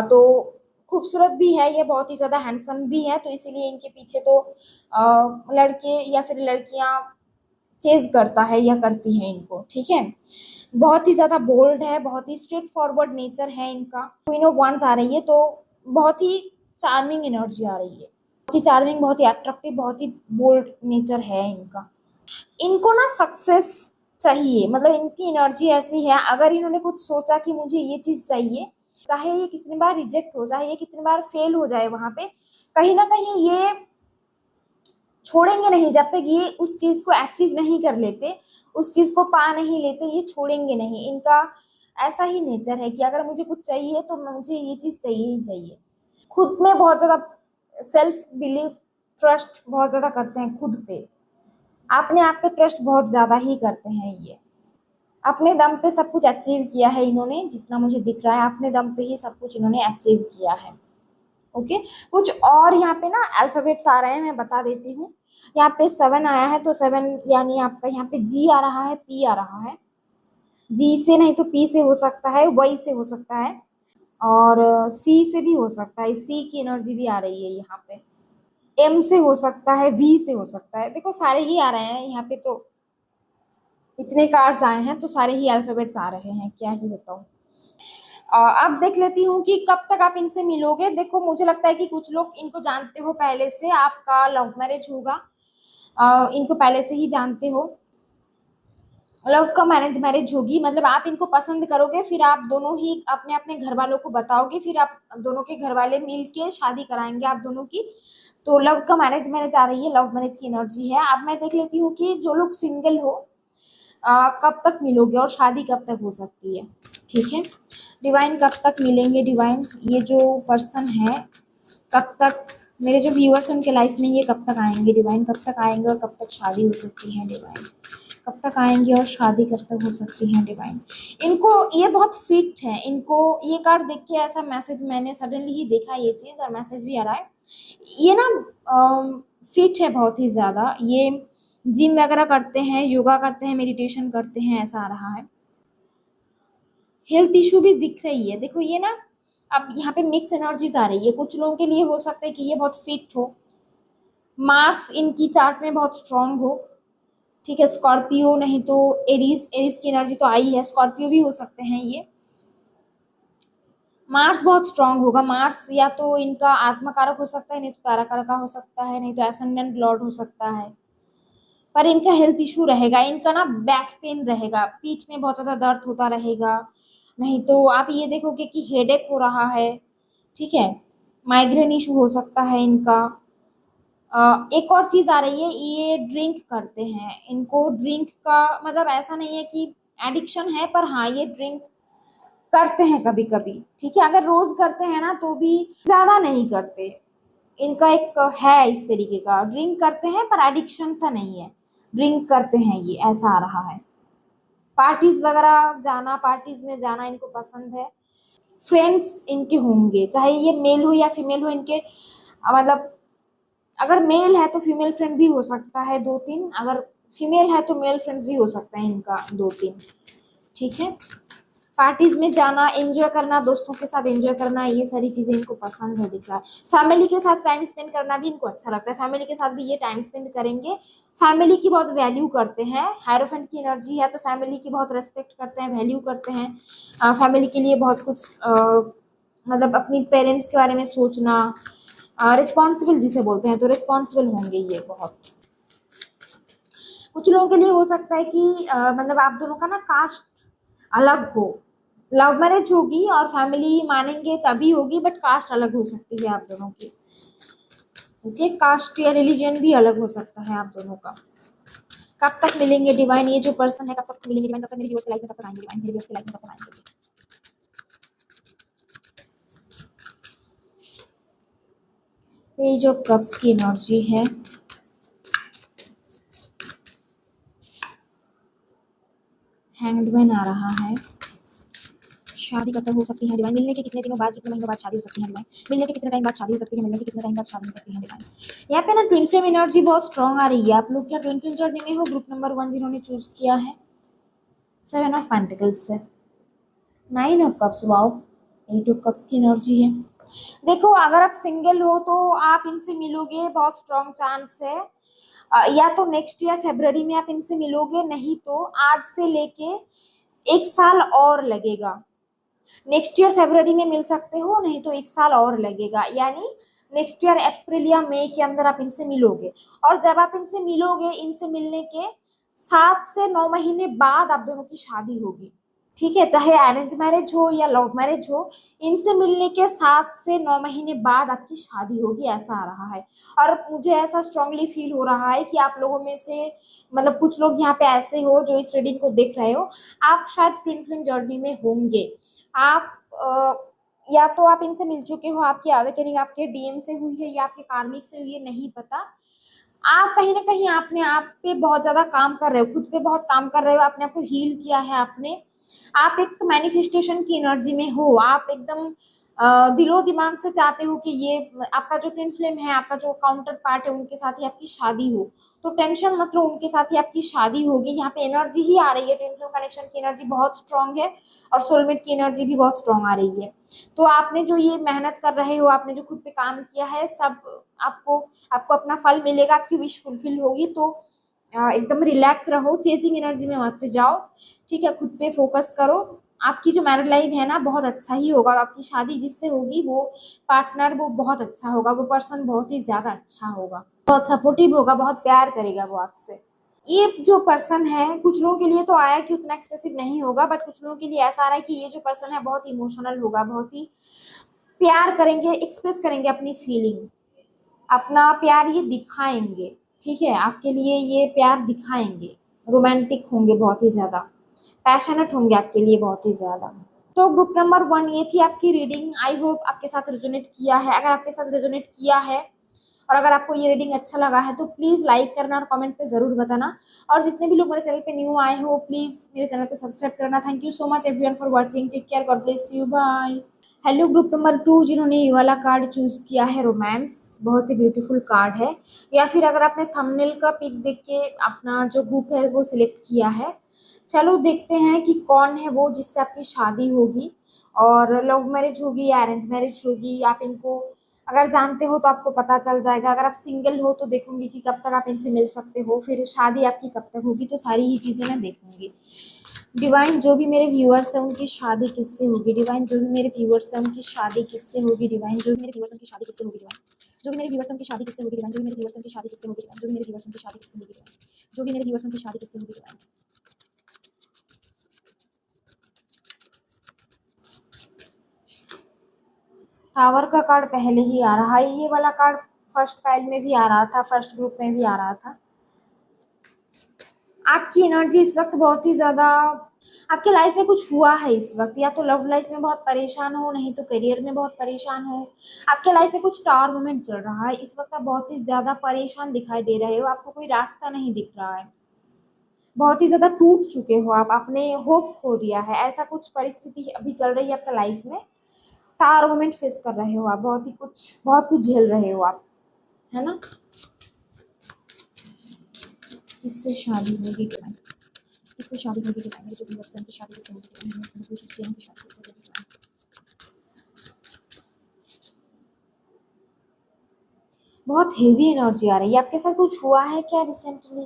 तो खूबसूरत भी है ये, बहुत ही ज्यादा हैंडसम भी है, तो इसीलिए इनके पीछे तो लड़के या फिर लड़कियां चेज करता है या करती हैं इनको। ठीक है, बहुत ही ज्यादा बोल्ड है, बहुत ही स्ट्रेट फॉरवर्ड नेचर है इनका। क्वीन ऑफ वांड्स आ रही है, तो बहुत ही चार्मिंग एनर्जी आ रही है, बहुत ही चार्मिंग, बहुत ही अट्रैक्टिव, बहुत ही बोल्ड नेचर है इनका। इनको ना सक्सेस चाहिए, मतलब इनकी एनर्जी ऐसी है, अगर इन्होंने कुछ सोचा कि मुझे ये चीज चाहिए, चाहे ये कितनी बार रिजेक्ट हो, चाहे ये कितनी बार फेल हो जाए, वहां पे कहीं ना कहीं ये छोड़ेंगे नहीं जब तक ये उस चीज को अचीव नहीं कर लेते, उस चीज को पा नहीं लेते, ये छोड़ेंगे नहीं। इनका ऐसा ही नेचर है कि अगर मुझे कुछ चाहिए तो मुझे ये चीज चाहिए ही चाहिए। खुद में बहुत ज्यादा सेल्फ बिलीफ, ट्रस्ट बहुत ज्यादा करते हैं खुद पे, अपने आप पे ट्रस्ट बहुत ज्यादा ही करते हैं ये। अपने दम पे सब कुछ अचीव किया है इन्होंने, जितना मुझे दिख रहा है अपने दम पे ही सब कुछ इन्होंने अचीव किया है। ओके, कुछ और यहाँ पे ना अल्फाबेट्स आ रहे हैं, मैं बता देती हूँ। यहाँ पे 7 आया है, तो 7 यानी आपका यहाँ पे जी आ रहा है, पी आ रहा है। जी से नहीं तो पी से हो सकता है, वाई से हो सकता है, और सी से भी हो सकता है, सी की एनर्जी भी आ रही है यहाँ पे। एम से हो सकता है, वी से हो सकता है, देखो सारे ही आ रहे हैं यहाँ पे, तो इतने कार्ड्स आए हैं तो सारे ही अल्फाबेट्स आ रहे हैं, क्या ही बताऊं। अब देख लेती हूँ कि कब तक आप इनसे मिलोगे। देखो, मुझे लगता है कि कुछ लोग इनको जानते हो पहले से, आपका लव मैरिज होगा, इनको पहले से ही जानते हो, लव का मैरिज होगी, मतलब आप इनको पसंद करोगे, फिर आप दोनों ही अपने अपने घर वालों को बताओगे, फिर आप दोनों के घर वाले मिल के शादी कराएंगे आप दोनों की। तो लव का मैरिज आ रही है, लव मैरिज की एनर्जी है। अब मैं देख लेती हूँ कि जो लोग सिंगल हो, कब तक मिलोगे और शादी कब तक हो सकती है। ठीक है, डिवाइन कब तक मिलेंगे, डिवाइन ये जो पर्सन है कब तक, मेरे जो व्यूअर्स हैं उनके लाइफ में ये कब तक आएंगे, डिवाइन कब तक आएंगे और कब तक शादी हो सकती है, डिवाइन कब तक आएंगे और शादी कब तक हो सकती है, डिवाइन। इनको ये बहुत फिट है, इनको ये कार्ड देख के ऐसा मैसेज मैंने सडनली ही देखा ये चीज, और मैसेज भी आ रहा है ये ना फिट है बहुत ही ज़्यादा, ये जिम वगैरह करते हैं, योगा करते हैं, मेडिटेशन करते हैं, ऐसा आ रहा है। हेल्थ इशू भी दिख रही है, देखो ये ना अब यहाँ पे मिक्स एनर्जीज आ रही है। कुछ लोगों के लिए हो सकता है कि ये बहुत फिट हो, मार्स इनकी चार्ट में बहुत स्ट्रांग हो, ठीक है। स्कॉर्पियो नहीं तो एरीज, एरीज की एनर्जी तो आई है, स्कॉर्पियो भी हो सकते हैं ये। मार्स बहुत स्ट्रांग होगा, मार्स या तो इनका आत्मकारक हो सकता है, नहीं तो ताराकारक का हो सकता है, नहीं तो एसेंडेंट लॉर्ड हो सकता है। पर इनका हेल्थ इशू रहेगा, इनका ना बैक पेन रहेगा, पीठ में बहुत ज्यादा दर्द होता रहेगा, नहीं तो आप ये देखोगे कि हेडेक हो रहा है, ठीक है। माइग्रेन इशू हो सकता है इनका। एक और चीज आ रही है, ये ड्रिंक करते हैं, इनको ड्रिंक का मतलब ऐसा नहीं है कि एडिक्शन है, पर हाँ ये ड्रिंक करते हैं कभी कभी, ठीक है। अगर रोज करते हैं ना तो भी ज्यादा नहीं करते, इनका एक है इस तरीके का, ड्रिंक करते हैं पर एडिक्शन सा नहीं है, ड्रिंक करते हैं ये, ऐसा आ रहा है। पार्टीज वगैरह जाना, पार्टीज में जाना इनको पसंद है। फ्रेंड्स इनके होंगे, चाहे ये मेल हो या फीमेल हो इनके, मतलब अगर मेल है तो फीमेल फ्रेंड भी हो सकता है दो तीन, अगर फीमेल है तो मेल फ्रेंड्स भी हो सकता है इनका दो तीन, ठीक है। पार्टीज में जाना, एंजॉय करना, दोस्तों के साथ एंजॉय करना, ये सारी चीजें इनको पसंद है, दिख रहा है। फैमिली के साथ टाइम स्पेंड करना भी इनको अच्छा लगता है, फैमिली के साथ भी ये टाइम स्पेंड करेंगे। फैमिली की बहुत वैल्यू करते हैं, हायरोफेंट की एनर्जी है तो फैमिली की बहुत रेस्पेक्ट करते हैं, वैल्यू करते हैं। फैमिली के लिए बहुत कुछ मतलब अपनी पेरेंट्स के बारे में सोचना, रिस्पॉन्सिबल जिसे बोलते हैं, तो रिस्पॉन्सिबल होंगे ये बहुत। कुछ लोगों के लिए हो सकता है कि मतलब आप दोनों का ना कास्ट अलग हो, लव मैरिज होगी और फैमिली मानेंगे तभी होगी, बट कास्ट अलग हो सकती है आप दोनों की, ओके। कास्ट या रिलीजन भी अलग हो सकता है आप दोनों का। कब तक मिलेंगे डिवाइन, ये जो पर्सन है कब तक मिलेंगे डिवाइन, कब तक मेरी व्यूअर्स की लाइफ में, कब तक आएंगे डिवाइन, मेरी व्यूअर्स की लाइफ में कब तक आएंगे। पेज ऑफ कप्स की एनर्जी है, हैंगमैन आ रहा है। शादी कब तक हो सकती है डिवाइन, मिलने के कितने दिनों बाद, कितने महीनों बाद शादी हो सकती है डिवाइन, मिलने के कितने टाइम बाद शादी हो सकती है, मिलने के कितने टाइम बाद शादी हो सकती है डिवाइन। यहाँ पे ना ट्विन फ्लेम एनर्जी बहुत स्ट्रांग आ रही है। आप लोग क्या ट्विन फ्लेम जर्नी में हो, ग्रुप नंबर 1 जिन्होंने चूज किया है। 7 ऑफ पेंटिकल्स है, 9 of cups, wow, 8 of cups की एनर्जी है। देखो अगर आप सिंगल हो तो आप इनसे मिलोगे, बहुत स्ट्रांग चांस है। या तो नेक्स्ट ईयर फरवरी में आप इनसे मिलोगे, नहीं तो आज से लेके 1 साल और लगेगा। नेक्स्ट ईयर फरवरी में मिल सकते हो, नहीं तो 1 साल और लगेगा, यानी नेक्स्ट ईयर अप्रैल या मई के अंदर आप इनसे मिलोगे। और जब आप इनसे मिलोगे, इनसे मिलने के 7 से 9 महीने बाद आप दोनों की शादी होगी, ठीक है। चाहे अरेंज मैरिज हो या लव मैरिज हो, इनसे मिलने के 7 से 9 महीने बाद आपकी शादी होगी, ऐसा आ रहा है। और मुझे ऐसा स्ट्रांगली फील हो रहा है कि आप लोगों में से मतलब कुछ लोग यहाँ पे ऐसे हो जो इस रीडिंग को देख रहे हो, आप शायद ट्विन फ्लेम जर्नी में होंगे। आप या तो आप इनसे मिल चुके हो, आपकी अवेकनिंग आपके डीएम से हुई है या आपके कार्मिक से हुई है, नहीं पता। आप कहीं ना कहीं आपने आप पे बहुत ज्यादा काम कर रहे हो, खुद पे बहुत काम कर रहे हो, आपने आपको हील किया है आपने। आप एक मैनिफेस्टेशन की एनर्जी में हो, आप एकदम दिलो दिमाग से चाहते हो कि ये आपका जो ट्विन फ्लेम है, आपका जो काउंटर पार्ट है, उनके साथ ही आपकी शादी हो। तो टेंशन मत लो, उनके साथ ही आपकी शादी होगी। यहाँ पे एनर्जी ही आ रही है, ट्विन फ्लेम कनेक्शन की एनर्जी बहुत स्ट्रांग है और सोलमेट की एनर्जी भी बहुत स्ट्रांग आ रही है। तो आपने जो ये मेहनत कर रहे हो, आपने जो खुद पे काम किया है, सब आपको आपको अपना फल मिलेगा, आपकी विश फुलफिल होगी। तो एकदम रिलैक्स रहो, चेजिंग एनर्जी में मत जाओ, ठीक है। खुद पे फोकस करो। आपकी जो मैरिड लाइफ है ना बहुत अच्छा ही होगा, और आपकी शादी जिससे होगी वो पार्टनर वो बहुत अच्छा होगा, वो पर्सन बहुत ही ज्यादा अच्छा होगा, बहुत सपोर्टिव होगा, बहुत प्यार करेगा वो आपसे। ये जो पर्सन है, कुछ लोगों के लिए तो आया कि उतना एक्सप्रेसिव नहीं होगा, बट कुछ लोगों के लिए ऐसा आ रहा है कि ये जो पर्सन है बहुत इमोशनल होगा, बहुत ही प्यार करेंगे, एक्सप्रेस करेंगे अपनी फीलिंग, अपना प्यार ये दिखाएंगे, ठीक है। आपके लिए ये प्यार दिखाएंगे, रोमांटिक होंगे, बहुत ही ज्यादा पैशनेट होंगे आपके लिए, बहुत ही ज्यादा। तो ग्रुप नंबर 1 ये थी आपकी रीडिंग। आई होप आपके साथ रेजोनेट किया है। अगर आपके साथ रेजोनेट किया है और अगर आपको ये रीडिंग अच्छा लगा है तो प्लीज लाइक करना और कमेंट पे जरूर बताना। और जितने भी लोग मेरे चैनल पे न्यू आए हो, प्लीज मेरे चैनल पे सब्सक्राइब करना। Thank you so much everyone for watching. Take care, God bless you, bye. Hello group number 2 जिन्होंने ये वाला कार्ड चूज किया है, रोमांस, बहुत ही ब्यूटीफुल कार्ड है। या फिर अगर आपने थंबनेल का पिक देख के अपना जो ग्रुप है वो सिलेक्ट किया है, चलो देखते हैं कि कौन है वो जिससे आपकी शादी होगी, और लव मैरिज होगी या अरेंज मैरिज होगी। आप इनको अगर जानते हो तो आपको पता चल जाएगा, अगर आप सिंगल हो तो देखूंगी कि कब तक आप इनसे मिल सकते हो, फिर शादी आपकी कब तक होगी, तो सारी ही चीजें मैं देखूंगी। डिवाइन जो भी मेरे व्यूअर्स हैं उनकी शादी किससे होगी, डिवाइन जो भी मेरे व्यूअर्स हैं उनकी शादी किससे होगी, डिवाइन जो भी मेरे व्यूअर्स हैं उनकी शादी किससे होगी, डिवाइन जो भी मेरे व्यूअर्स हैं उनकी शादी किससे होगी, डिवाइन जो भी मेरे व्यूअर्स हैं उनकी शादी किससे होगी, डिवाइन जो भी मेरे व्यूअर्स हैं उनकी शादी किससे होगी, डिवाइन जो भी मेरे व्यूअर्स हैं उनकी शादी किससे होगी, डिवाइन। टावर का कार्ड पहले ही आ रहा है, ये वाला कार्ड फर्स्ट पाइल में भी आ रहा था, फर्स्ट ग्रुप में भी आ रहा था। आपकी एनर्जी इस वक्त बहुत ही ज्यादा, आपके लाइफ में कुछ हुआ है इस वक्त, या तो लव लाइफ में बहुत परेशान हो, नहीं तो करियर में बहुत परेशान हो। आपके लाइफ में कुछ टावर मोमेंट चल रहा है इस वक्त, आप बहुत ही ज्यादा परेशान दिखाई दे रहे हो, आपको कोई रास्ता नहीं दिख रहा है, बहुत ही ज्यादा टूट चुके हो आप, आपने होप खो दिया है, ऐसा कुछ परिस्थिति अभी चल रही है आपका लाइफ में। टावर मोमेंट फेस कर रहे हो आप, बहुत कुछ झेल रहे हो आप, है ना। किससे शादी होगी डिवाइन, किससे शादी होगी डिवाइन, मेरे जो व्यूअर्स हैं उनकी शादी किससे होगी डिवाइन, मैं पूछ सकती हूँ उनकी शादी किससे होगी डिवाइन। बहुत हेवी एनर्जी आ रही है, आपके साथ कुछ हुआ है क्या रिसेंटली,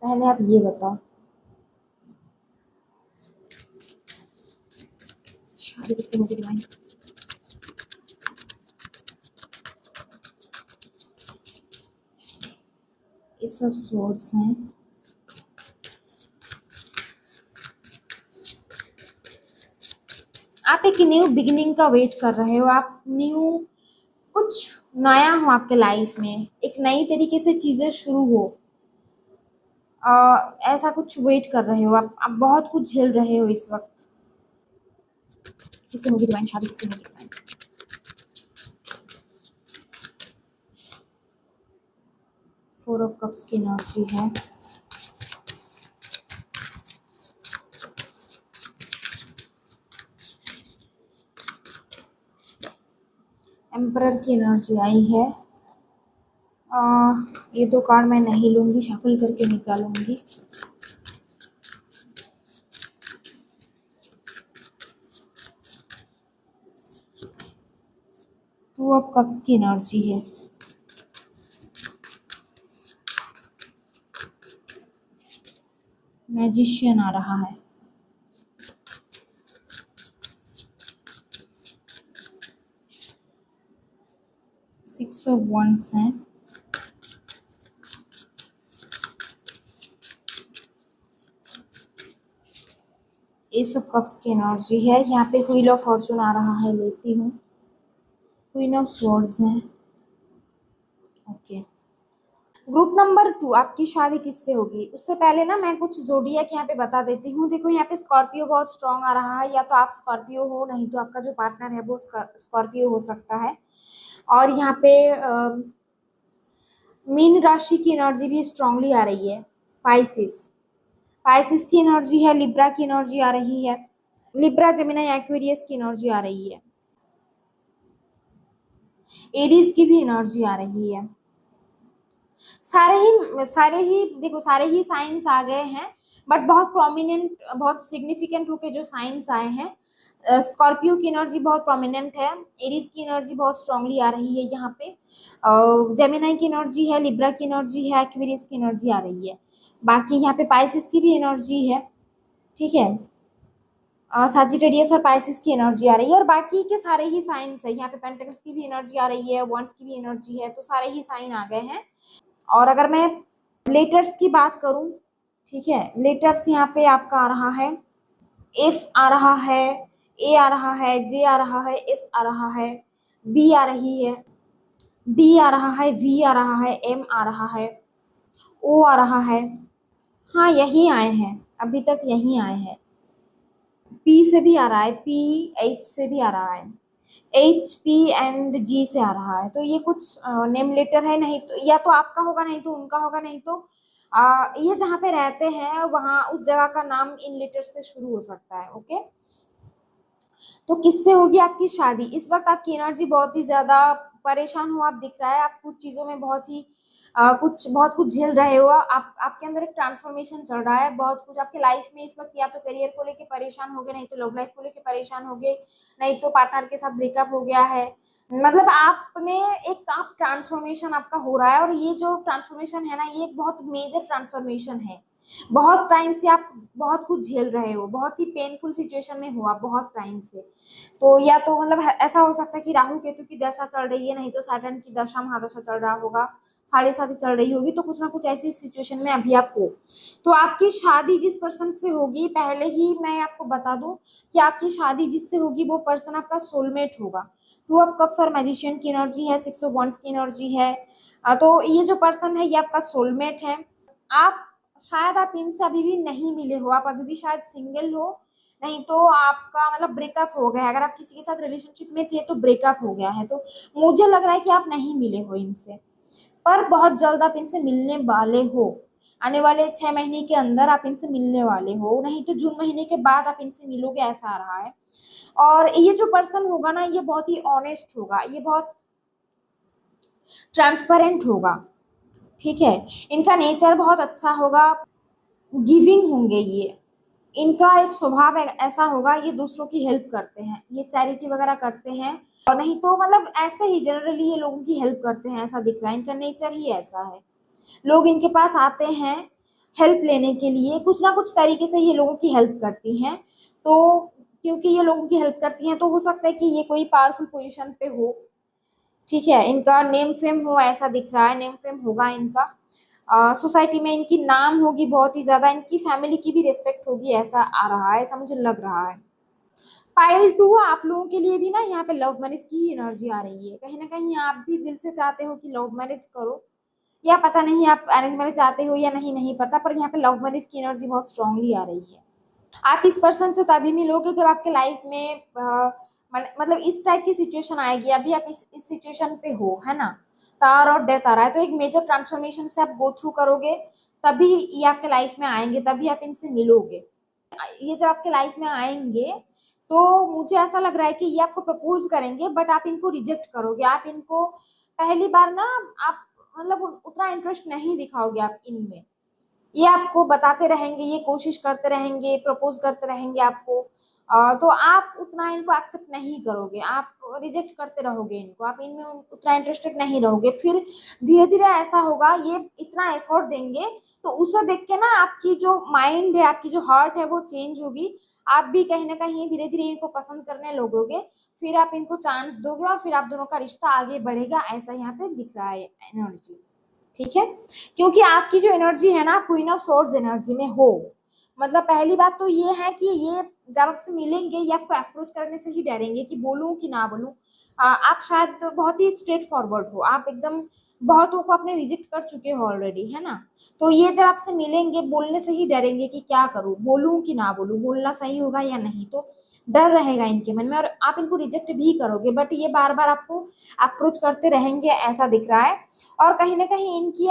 पहले आप ये बताओ। शादी किससे होगी डिवाइन, ये सब स्वर्ड्स हैं। आप एक न्यू बिगिनिंग का वेट कर रहे हो, आप कुछ नया हो आपके लाइफ में, एक नई तरीके से चीजें शुरू हो, ऐसा कुछ वेट कर रहे हो आप बहुत कुछ झेल रहे हो इस वक्त। किससे होगी डिवाइन, शादी किससे होगी डिवाइन। फोर ऑफ कप्स की एनर्जी है, एम्परर की एनर्जी आई है। ये दो कार्ड मैं नहीं लूंगी, शफल करके निकालूंगी। टू ऑफ कप्स की एनर्जी है, मैजिशियन आ रहा है, सिक्स ऑफ वंड्स है, एस ऑफ कप्स की एनर्जी है, यहाँ पे व्हील ऑफ फॉर्चून आ रहा है, लेती हूँ। क्वीन ऑफ स्वॉर्ड्स है, ओके। ग्रुप नंबर 2 आपकी शादी किससे होगी, उससे पहले ना मैं कुछ जोडियक यहाँ पे बता देती हूँ। देखो यहाँ पे स्कॉर्पियो बहुत स्ट्रांग आ रहा है, या तो आप स्कॉर्पियो हो, नहीं तो आपका जो पार्टनर है वो स्कॉर्पियो हो सकता है। और यहाँ पे मीन राशि की एनर्जी भी स्ट्रांगली आ रही है, पाइसिस, पाइसिस की एनर्जी है, लिब्रा की एनर्जी आ रही है, लिब्रा जेमिनी एक्वेरियस की एनर्जी आ रही है, एरीज की भी एनर्जी आ रही है। सारे ही देखो, सारे ही साइंस आ गए हैं, बट बहुत प्रोमिनेंट, बहुत सिग्निफिकेंट होके जो साइंस आए हैं, स्कॉर्पियो की एनर्जी बहुत प्रोमिनेंट है, एरीज की एनर्जी बहुत स्ट्रांगली आ रही है यहाँ पे, जेमिनाई की एनर्जी है, लिब्रा की एनर्जी है, एक्वेरियस की एनर्जी आ रही है। बाकी यहाँ पे पाइसिस की भी एनर्जी है, ठीक है, साजिटेरियस और पाइसिस की एनर्जी आ रही है, और बाकी के सारे ही साइंस है, यहाँ पे पेंटिकल्स की भी एनर्जी आ रही है, वंड्स की भी एनर्जी है, तो सारे ही साइन आ गए हैं। और अगर मैं लेटर्स की बात करूं, ठीक है, लेटर्स यहाँ पे आपका आ रहा है, एफ आ रहा है, ए आ रहा है, जे आ रहा है, एस आ रहा है, बी आ रही है, डी आ रहा है, वी आ रहा है, एम आ रहा है, ओ आ रहा है। हाँ, यही आए हैं, अभी तक यही आए हैं। पी से भी आ रहा है, पी, एच से भी आ रहा है, एच पी एंड जी से आ रहा है, तो ये कुछ नेम लेटर है, नहीं तो या तो आपका होगा, नहीं तो उनका होगा, नहीं तो ये जहाँ पे रहते हैं वहाँ उस जगह का नाम इन लेटर से शुरू हो सकता है, ओके। तो किससे होगी आपकी शादी? इस वक्त आपकी एनर्जी बहुत ही ज्यादा परेशान हो आप दिख रहा है, आप कुछ चीजों में बहुत कुछ झेल रहे हो, आप आपके अंदर एक ट्रांसफॉर्मेशन चल रहा है, बहुत कुछ आपके लाइफ में इस वक्त या तो करियर को लेके परेशान हो गए, नहीं तो लव लाइफ को लेके परेशान हो गए, नहीं तो पार्टनर के साथ ब्रेकअप हो गया है। मतलब आपने एक आप ट्रांसफॉर्मेशन आपका हो रहा है, और ये जो ट्रांसफॉर्मेशन है ना, ये एक बहुत मेजर ट्रांसफॉर्मेशन है। बहुत टाइम से आप बहुत कुछ झेल रहे हो, बहुत ही पेनफुल सिचुएशन में हो आप बहुत टाइम से। तो या तो मतलब ऐसा हो सकता है कि राहु केतु की दशा चल रही है, नहीं तो सैटर्न की दशा महादशा चल रहा होगा, साढ़े साथ चल रही होगी, तो कुछ ना कुछ ऐसी सिचुएशन में अभी आप हो। तो आपकी शादी जिस पर्सन से होगी, पहले ही मैं आपको बता दूं कि आपकी शादी जिससे होगी वो पर्सन आपका सोलमेट होगा। टू ऑफ कप्स और मैजिशियन की एनर्जी है, सिक्स ऑफ वंड्स की एनर्जी है। तो ये जो पर्सन है ये आपका सोलमेट है। आप शायद आप इनसे अभी भी नहीं मिले हो, आप अभी भी शायद सिंगल हो, नहीं तो आपका मतलब ब्रेकअप हो गया है। अगर आप किसी के साथ रिलेशनशिप में थे तो ब्रेकअप हो गया है, तो मुझे लग रहा है कि आप नहीं मिले हो इनसे, पर बहुत जल्द आप इनसे मिलने वाले हो। आने वाले 6 महीने के अंदर आप इनसे मिलने वाले हो, नहीं तो जून महीने के बाद आप इनसे मिलोगे, ऐसा आ रहा है। और ये जो पर्सन होगा ना, ये बहुत ही ऑनेस्ट होगा, ये बहुत ट्रांसपेरेंट होगा, ठीक है। इनका नेचर बहुत अच्छा होगा, गिविंग होंगे ये। इनका एक स्वभाव ऐसा होगा, ये दूसरों की हेल्प करते हैं, ये चैरिटी वगैरह करते हैं, और नहीं तो मतलब ऐसे ही जनरली ये लोगों की हेल्प करते हैं, ऐसा दिख रहा है, इनका नेचर ही ऐसा है। लोग इनके पास आते हैं हेल्प लेने के लिए, कुछ ना कुछ तरीके से ये लोगों की हेल्प करती हैं। तो क्योंकि ये लोगों की हेल्प करती हैं, तो हो सकता है कि ये कोई पावरफुल पोजीशन पे हो, ठीक है। इनका नेम फेम हो, ऐसा दिख रहा है, नेम फेम होगा इनका। सोसाइटी में इनकी नाम होगी बहुत ही ज्यादा, इनकी फैमिली की भी रिस्पेक्ट होगी, ऐसा आ रहा है, ऐसा मुझे लग रहा है। पाइल टू, आप लोगों के लिए भी ना यहाँ पे लव मैरिज की ही एनर्जी आ रही है, कहीं ना कहीं आप भी दिल से चाहते हो कि लव मैरिज करो, या पता नहीं आप अरेंज मैरिज चाहते हो या नहीं, नहीं पता, पर यहाँ पे लव मैरिज की एनर्जी बहुत स्ट्रांगली आ रही है। आप इस पर्सन से तभी मिलोगे जब आपके लाइफ में मतलब इस टाइप की सिचुएशन आएगी। अभी आप इस सिचुएशन पे हो, है ना, टावर और डेथ आ रहा है, तो एक मेजर ट्रांसफॉर्मेशन से आप गो थ्रू करोगे, तभी ये आपके लाइफ में आएंगे, तभी आप इनसे मिलोगे। ये जब आपके लाइफ में आएंगे, तो मुझे ऐसा लग रहा है कि ये आपको प्रपोज करेंगे, बट आप इनको रिजेक्ट करोगे। आप इनको पहली बार ना, आप मतलब उतना इंटरेस्ट नहीं दिखाओगे आप इनमें, ये आपको बताते रहेंगे, ये कोशिश करते रहेंगे, प्रपोज करते रहेंगे आपको। तो आप उतना इनको एक्सेप्ट नहीं करोगे, आप रिजेक्ट करते रहोगे इनको, आप इनमें उतना इंटरेस्टेड नहीं रहोगे। फिर धीरे धीरे ऐसा होगा, ये इतना एफर्ट देंगे, तो उसे देख के ना आपकी जो माइंड है, आपकी जो हार्ट है वो चेंज होगी। आप भी कहीं ना कहीं धीरे धीरे इनको पसंद करने लगोगे, फिर आप इनको चांस दोगे, और फिर आप दोनों का रिश्ता आगे बढ़ेगा, ऐसा यहाँ पे दिख रहा है एनर्जी, ठीक है। क्योंकि आपकी जो एनर्जी है ना, क्वीन ऑफ सोर्ड्स एनर्जी में हो। मतलब पहली बात तो ये है कि ये जब आपसे मिलेंगे, ये आपको अप्रोच करने से ही डरेंगे कि बोलूं कि ना बोलूं। आप शायद बहुत ही स्ट्रेट फॉरवर्ड हो, आप एकदम बहुतों को अपने रिजेक्ट कर चुके हो ऑलरेडी, है ना। तो ये जब आपसे मिलेंगे, बोलने से ही डरेंगे कि क्या करूं, बोलूं कि ना बोलूं, बोलना सही होगा या नहीं, तो डर रहेगा इनके मन में, और आप इनको रिजेक्ट भी करोगे, बट ये बार बार आपको अप्रोच करते रहेंगे, ऐसा दिख रहा है। और कहीं ना कहीं इनके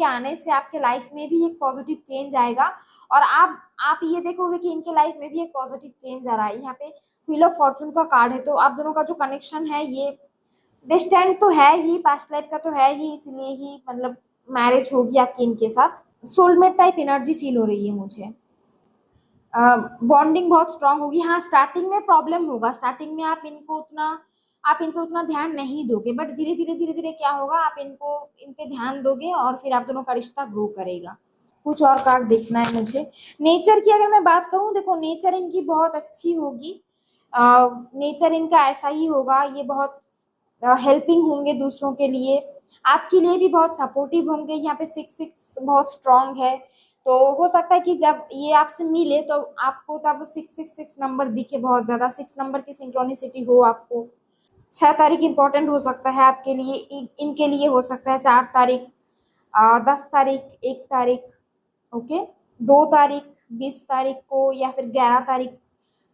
आने से आपके लाइफ में भी एक पॉजिटिव चेंज आएगा, और आप ये देखोगे कि इनके लाइफ में भी एक पॉजिटिव चेंज आ रहा है। यहाँ पे व्हील ऑफ फॉर्चून का कार्ड है, तो आप दोनों का जो कनेक्शन है ये डिस्टेंट तो है ही, पास्ट लाइफ का तो है ही, इसलिए ही मतलब मैरिज होगी आपकी इनके साथ। सोलमेट टाइप एनर्जी फील हो रही है मुझे। बॉन्डिंग बहुत स्ट्रांग होगी। हाँ, स्टार्टिंग में प्रॉब्लम होगा, स्टार्टिंग में आप इन पे उतना ध्यान नहीं दोगे, बट धीरे धीरे क्या होगा, आप इन पे ध्यान दोगे, और फिर आप दोनों का रिश्ता ग्रो करेगा। कुछ और कार्ड देखना है मुझे। नेचर की अगर मैं बात करूं, देखो नेचर इनकी बहुत अच्छी होगी, नेचर इनका ऐसा ही होगा, ये बहुत हेल्पिंग होंगे दूसरों के लिए, आपके लिए भी बहुत सपोर्टिव होंगे। यहाँ पे 6 6 बहुत स्ट्रांग है, तो हो सकता है कि जब ये आपसे मिले तो आपको तब 6 6 6 नंबर दिखे, बहुत ज्यादा 6 नंबर की सिंक्रोनिसिटी हो आपको। 6 तारीख इंपॉर्टेंट हो सकता है आपके लिए, इनके लिए हो सकता है 4 तारीख, 10 तारीख, 1 तारीख, ओके, 2 तारीख, 20 तारीख को, या फिर 11 तारीख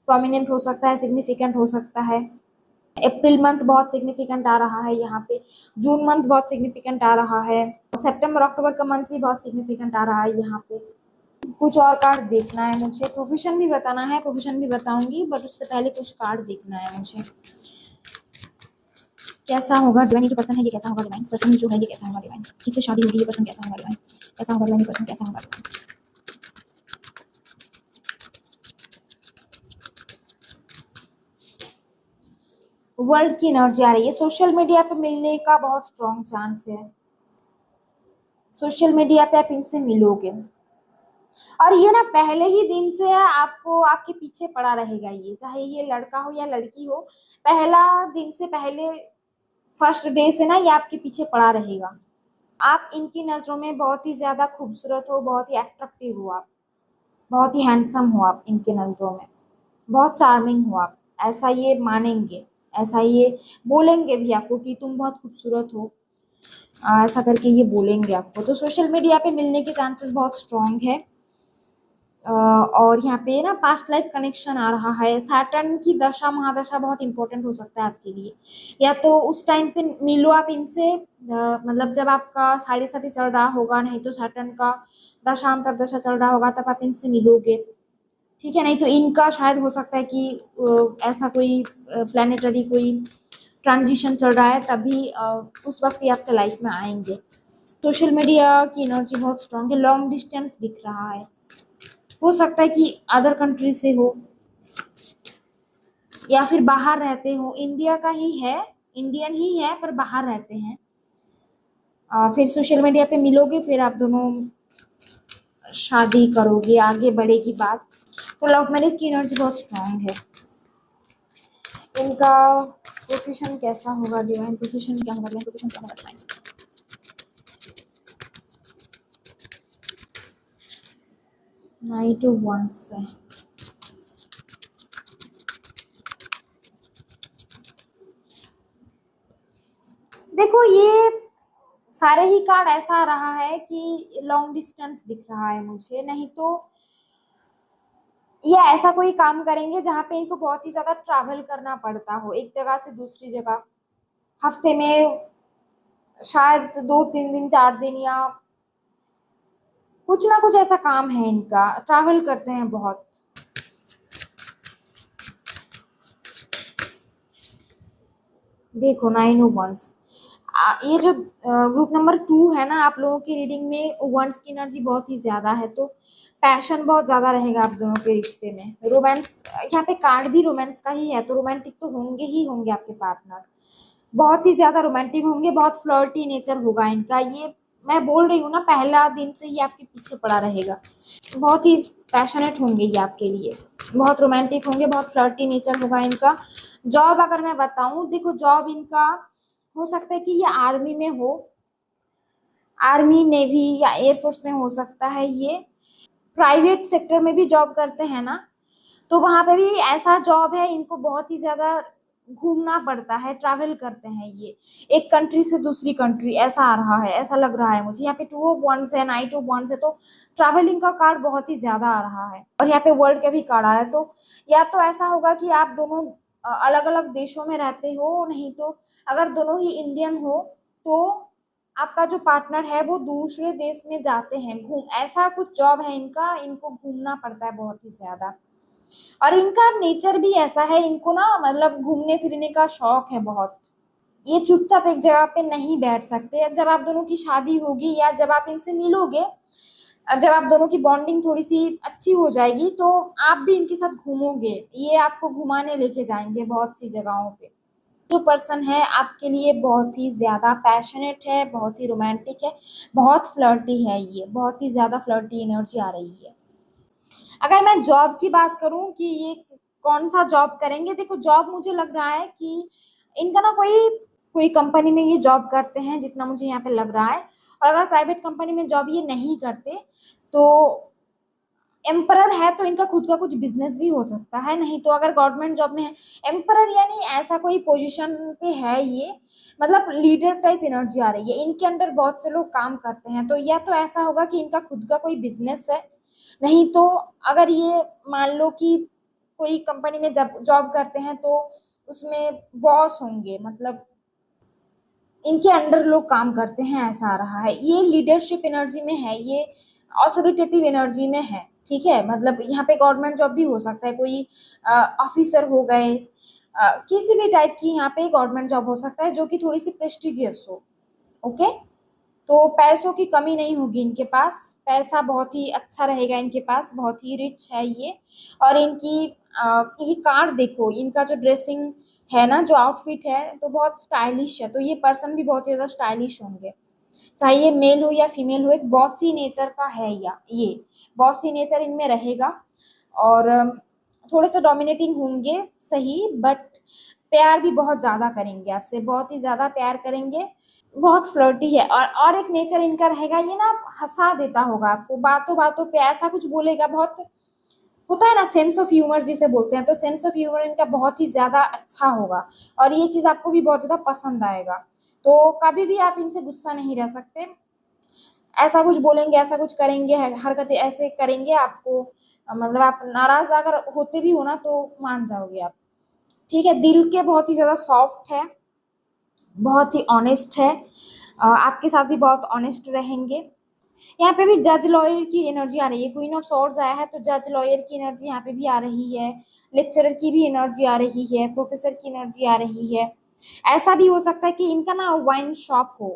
प्रोमिनेंट हो सकता है, सिग्निफिकेंट हो सकता है। अप्रैल मंथ बहुत सिग्निफिकेंट आ रहा है यहाँ पे, जून मंथ बहुत सिग्निफिकेंट आ रहा है, सितंबर अक्टूबर का मंथ भी बहुत सिग्निफिकेंट आ रहा है यहाँ पे। कुछ और कार्ड देखना है मुझे, प्रोफेशन भी बताना है, प्रोफेशन भी बताऊंगी, बट उससे पहले कुछ कार्ड देखना है मुझे। कैसा होगा डिवाइन, ये जो पर्सन है ये कैसा होगा डिवाइन, पर्सन जो है ये कैसा होगा डिवाइन, किससे शादी होगी, ये पर्सन कैसा होगा डिवाइन, कैसा होगा डिवाइन, ये पर्सन कैसा होगा डिवाइन। वर्ल्ड की एनर्जी आ रही है, सोशल मीडिया पे मिलने का बहुत स्ट्रॉन्ग चांस है, सोशल मीडिया पे आप इनसे मिलोगे, और ये ना पहले ही दिन से आपको आपके पीछे पड़ा रहेगा, ये चाहे ये लड़का हो या लड़की हो, पहला दिन से पहले फर्स्ट डे से ना ये आपके पीछे पड़ा रहेगा। आप इनकी नजरों में बहुत ही ज्यादा खूबसूरत हो, बहुत ही अट्रैक्टिव हो आप, बहुत ही हैंडसम हो आप इनके नजरों में, बहुत चार्मिंग हो आप, ऐसा ये मानेंगे, ऐसा ये बोलेंगे भी आपको कि तुम बहुत खूबसूरत हो, ऐसा करके ये बोलेंगे आपको। तो सोशल मीडिया पे मिलने के चांसेस बहुत स्ट्रांग है। और यहाँ पे ना पास्ट लाइफ कनेक्शन आ रहा है, सैटर्न की दशा महादशा बहुत इंपॉर्टेंट हो सकता है आपके लिए, या तो उस टाइम पे मिलो आप इनसे, मतलब जब आपका साढ़े साथी चल रहा होगा, नहीं तो सैटर्न का दशांतर दशा चल रहा होगा तब आप इनसे मिलोगे, ठीक है। नहीं तो इनका शायद हो सकता है कि ऐसा कोई प्लानिटरी कोई ट्रांजिशन चल रहा है, तभी उस वक्त ये आपके लाइफ में आएंगे। सोशल मीडिया की एनर्जी बहुत स्ट्रांग है, लॉन्ग डिस्टेंस दिख रहा है, हो सकता है कि अदर कंट्री से हो या फिर बाहर रहते हो, इंडिया का ही है, इंडियन ही है पर बाहर रहते हैं। फिर सोशल मीडिया पे मिलोगे, फिर आप दोनों शादी करोगे, आगे बढ़ेगी बात। तो लव मैरिज की एनर्जी बहुत स्ट्रांग है। इनका प्रोफेशन कैसा होगा डिवाइन, प्रोफेशन क्या होगा डिवाइन, प्रोफेशन क्या होगा डिवाइन। नाइट ऑफ वंड्स है, देखो ये सारे ही कार्ड ऐसा आ रहा है कि लॉन्ग डिस्टेंस दिख रहा है मुझे, नहीं तो ये ऐसा कोई काम करेंगे जहाँ पे इनको बहुत ही ज्यादा ट्रैवल करना पड़ता हो एक जगह से दूसरी जगह, हफ्ते में शायद 2-3 दिन 4 दिन, या कुछ ना कुछ ऐसा काम है इनका, ट्रैवल करते हैं बहुत। देखो 9 ऑफ वंस, ये जो ग्रुप नंबर 2 है ना, आप लोगों की रीडिंग में वंस की एनर्जी बहुत ही ज्यादा है, तो पैशन बहुत ज्यादा रहेगा आप दोनों के रिश्ते में। रोमांस, यहाँ पे कार्ड भी रोमांस का ही है, तो रोमांटिक तो होंगे ही होंगे आपके पार्टनर, बहुत ही ज्यादा रोमांटिक होंगे, बहुत फ्लर्टी नेचर होगा इनका, ये मैं बोल रही हूँ ना, पहला दिन से ही आपके पीछे पड़ा रहेगा, बहुत ही पैशनेट होंगे ये आपके लिए, बहुत रोमांटिक होंगे, बहुत फ्लर्टी नेचर होगा इनका। जॉब अगर मैं बताऊं, देखो जॉब इनका हो सकता है कि ये आर्मी में हो, आर्मी नेवी या एयरफोर्स में हो सकता है, ये प्राइवेट सेक्टर में भी जॉब करते हैं ना, तो वहां पे भी ऐसा जॉब है, इनको बहुत ही ज्यादा घूमना पड़ता है, ट्रैवल करते हैं ये एक कंट्री से दूसरी कंट्री, ऐसा आ रहा है, ऐसा लग रहा है मुझे। यहाँ पे 2 ऑफ वंस है, 9 ऑफ वंस है, तो ट्रैवलिंग का कार्ड बहुत ही ज्यादा आ रहा है, और यहाँ पे वर्ल्ड का भी कार्ड आ रहा है, तो या तो ऐसा होगा कि आप दोनों अलग अलग देशों में रहते हो, नहीं तो अगर दोनों ही इंडियन हो तो आपका जो पार्टनर है वो दूसरे देश में जाते हैं घूम, ऐसा कुछ जॉब है इनका, इनको घूमना पड़ता है बहुत ही ज्यादा, और इनका नेचर भी ऐसा है, इनको ना मतलब घूमने फिरने का शौक है बहुत, ये चुपचाप एक जगह पे नहीं बैठ सकते। जब आप दोनों की शादी होगी या जब आप इनसे मिलोगे, जब आप दोनों की बॉन्डिंग थोड़ी सी अच्छी हो जाएगी, तो आप भी इनके साथ घूमोगे, ये आपको घुमाने लेके जाएंगे बहुत सी जगहों पे। जो पर्सन है आपके लिए बहुत ही ज्यादा पैशनेट है, बहुत ही रोमांटिक है, बहुत फ्लर्टी है, ये बहुत ही ज्यादा फ्लर्टी एनर्जी आ रही है। अगर मैं जॉब की बात करूं कि ये कौन सा जॉब करेंगे, देखो जॉब मुझे लग रहा है कि इनका ना कोई कोई कंपनी में ये जॉब करते हैं, जितना मुझे यहाँ पे लग रहा है, और अगर प्राइवेट कंपनी में जॉब ये नहीं करते तो एम्परर है, तो इनका खुद का कुछ बिजनेस भी हो सकता है, नहीं तो अगर गवर्नमेंट जॉब में है, एम्परर यानी ऐसा कोई पोजीशन पे है ये, मतलब लीडर टाइप एनर्जी आ रही है, इनके अंडर बहुत से लोग काम करते हैं, तो या तो ऐसा होगा कि इनका खुद का कोई बिजनेस है, नहीं तो अगर ये मान लो कि कोई कंपनी में जब जॉब करते हैं तो उसमें बॉस होंगे, मतलब इनके अंडर लोग काम करते हैं, ऐसा आ रहा है, ये लीडरशिप एनर्जी में है ये, ऑथोरिटेटिव एनर्जी में है, ठीक है। मतलब यहाँ पे गवर्नमेंट जॉब भी हो सकता है, कोई ऑफिसर हो गए, किसी भी टाइप की यहाँ पे गवर्नमेंट जॉब हो सकता है जो कि थोड़ी सी प्रेस्टिजियस हो। ओके, तो पैसों की कमी नहीं होगी इनके पास, पैसा बहुत ही अच्छा रहेगा इनके पास, बहुत ही रिच है ये। और इनकी ये कार्ड देखो, इनका जो ड्रेसिंग है ना, जो आउटफिट है तो बहुत स्टाइलिश है, तो ये पर्सन भी बहुत ही ज्यादा स्टाइलिश होंगे, चाहे ये मेल हो या फीमेल हो। एक बॉसी नेचर का है या ये बॉसी नेचर इनमें रहेगा। और थोड़े से डोमिनेटिंग होंगे सही, बट प्यार भी बहुत ज्यादा करेंगे आपसे, बहुत ही ज्यादा प्यार करेंगे, बहुत फ्लर्टी है। और एक नेचर इनका रहेगा, ये ना हंसा देता होगा आपको, बातों बातों पे ऐसा कुछ बोलेगा, बहुत होता है ना सेंस ऑफ ह्यूमर जिसे बोलते हैं, तो सेंस ऑफ ह्यूमर इनका बहुत ही ज्यादा अच्छा होगा, और ये चीज आपको भी बहुत ज्यादा पसंद आएगा। तो कभी भी आप इनसे गुस्सा नहीं रह सकते, ऐसा कुछ बोलेंगे, ऐसा कुछ करेंगे, हरकतें ऐसे करेंगे आपको, मतलब आप नाराज अगर होते भी हो ना तो मान जाओगे आप, ठीक है। दिल के बहुत ही ज्यादा सॉफ्ट है, बहुत ही ऑनेस्ट है, आपके साथ भी बहुत ऑनेस्ट रहेंगे। यहाँ पे भी जज लॉयर की एनर्जी आ रही है, क्वीन ऑफ सॉर्ड्स आया है तो जज लॉयर की एनर्जी यहाँ पे भी आ रही है, लेक्चरर की भी एनर्जी आ रही है, प्रोफेसर की एनर्जी आ रही है। ऐसा भी हो सकता है कि इनका ना वाइन शॉप हो,